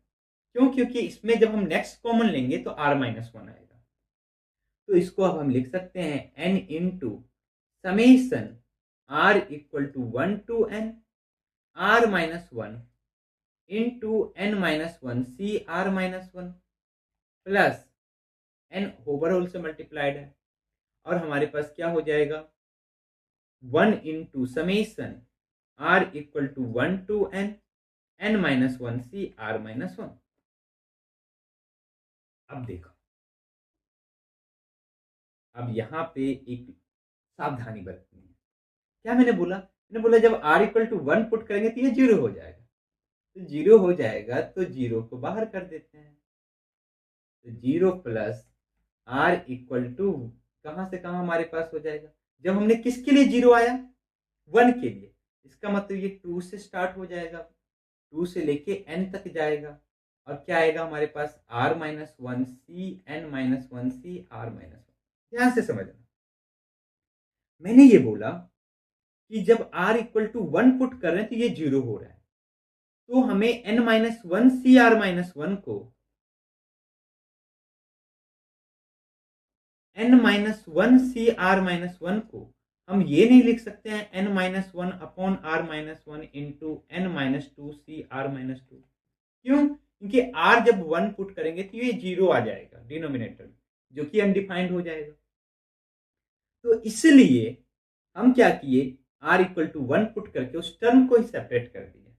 [SPEAKER 1] क्यों, क्योंकि इसमें जब हम नेक्स्ट कॉमन लेंगे तो आर माइनस वन आएगा, तो इसको अब हम लिख सकते हैं n into summation r equal to 1 to n r minus one into n minus one C r minus one plus n overall से मल्टीप्लाइड है, और हमारे पास क्या हो जाएगा 1 into summation r equal to 1 to n minus one C r minus one. अब देखो, अब यहां पे एक सावधानी बरतनी है, क्या मैंने बोला जब r equal to one put करेंगे तो ये जीरो हो जाएगा, तो जीरो हो जाएगा तो जीरो को बाहर कर देते हैं, तो zero plus r equal to कहां से कहां हमारे पास हो जाएगा, जब हमने किसके लिए जीरो आया, वन के लिए, इसका मतलब ये टू से स्टार्ट हो जाएगा, टू से लेके एन तक जाएगा, और क्या आएगा हमारे पास r minus one C n minus one C r minus one. ध्यान से समझना, मैंने ये बोला कि जब r equal to one put कर रहे हैं तो ये जीरो हो रहा है, तो हमें n minus one C r minus one को n minus one C r minus one को हम ये नहीं लिख सकते हैं n minus one upon r minus one into n minus two C r minus two. क्यों, क्योंकि r जब वन पुट करेंगे तो ये जीरो आ जाएगा डिनोमिनेटर में, जो कि अनडिफाइंड हो जाएगा, तो इसलिए हम क्या किए, r equal to one put करके उस टर्म को ही सेपरेट कर दिया,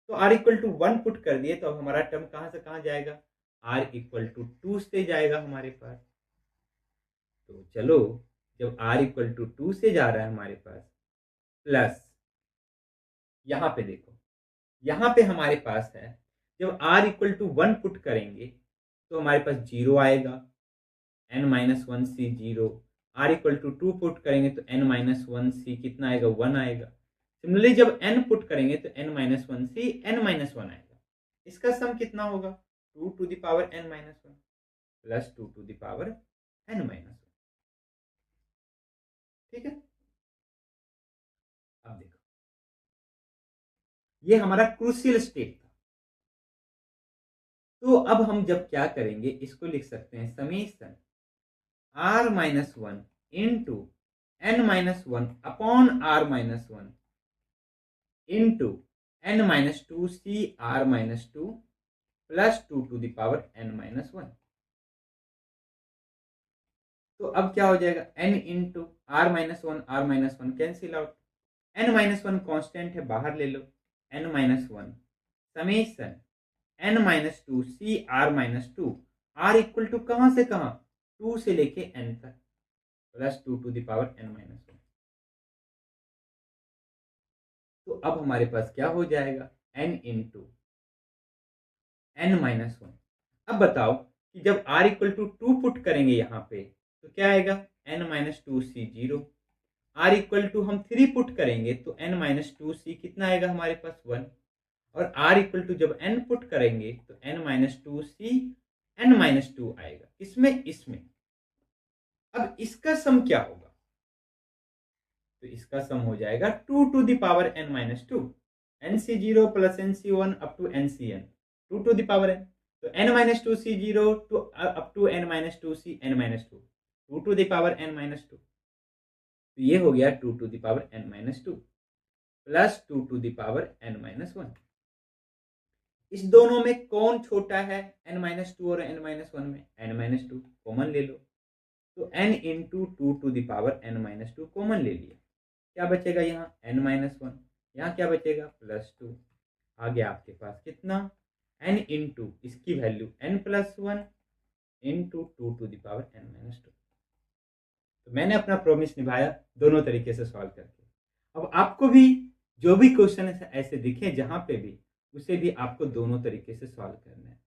[SPEAKER 1] तो r equal to one put कर दिए तो अब हमारा टर्म कहां से कहां जाएगा, r इक्वल टू टू से जाएगा हमारे पास, तो चलो जब r इक्वल टू टू से जा रहा है हमारे पास, प्लस यहां पे देखो, यहां पे हमारे पास है जब r equal to one put करेंगे तो हमारे पास जीरो आएगा, n minus one C zero, r equal to 2 put करेंगे तो n माइनस 1 c कितना आएगा, 1 आएगा। सिमिलरली जब n पुट करेंगे तो n minus 1 c n minus 1 आएगा। इसका सम कितना होगा, 2 to the power n minus 1 plus 2 to the power n minus 1। ठीक है, अब देखो ये हमारा क्रूशियल स्टेट था। तो अब हम जब क्या करेंगे, इसको लिख सकते हैं summation r minus 1 into n minus 1 upon r minus 1 into n minus 2 c r minus 2 plus 2 to the power n minus 1। तो अब क्या हो जाएगा, n into r minus 1 cancel out, n minus 1 constant है, बाहर ले लो, n minus 1 summation n minus 2 c r minus 2, r equal to कहां से कहां, 2 से लेके n तक, plus 2 to the power n minus 1। तो अब हमारे पास क्या हो जाएगा, n इंटू n माइनस 1। अब बताओ कि जब r इक्वल टू 2 पुट करेंगे यहाँ पे तो क्या आएगा, n minus 2 c 0। r equal to हम 3 पुट करेंगे तो n माइनस 2 c कितना आएगा हमारे पास, 1। और r इक्वल टू जब n पुट करेंगे तो n minus 2 c n minus 2 आएगा। इसमें अब इसका सम क्या होगा, तो इसका सम हो जाएगा 2 to the power n minus 2, nc0 plus nc1 up to ncn, 2 to the power n। तो n minus 2 c0 to up to n minus 2 c n minus 2, 2 to the power n minus 2। तो ये हो गया 2 to the power n minus 2 plus 2 to the power n minus 1। इस दोनों में कौन छोटा है, n माइनस 2 और n माइनस 1 में, n माइनस 2 कॉमन ले लो, तो n into 2 to the power n minus 2 common ले लिया, क्या बचेगा यहाँ n माइनस 1, यहाँ क्या बचेगा प्लस 2। आगे आपके पास कितना, n इंटू इसकी value n plus 1 into 2 to the power n minus 2। तो मैंने अपना प्रॉमिस निभाया दोनों तरीके से सॉल्व करके। अब आपको भी जो भी क्वेश्चन ऐसे दिखे जहां पे भी, उसे भी आपको दोनों तरीके से सॉल्व करना है।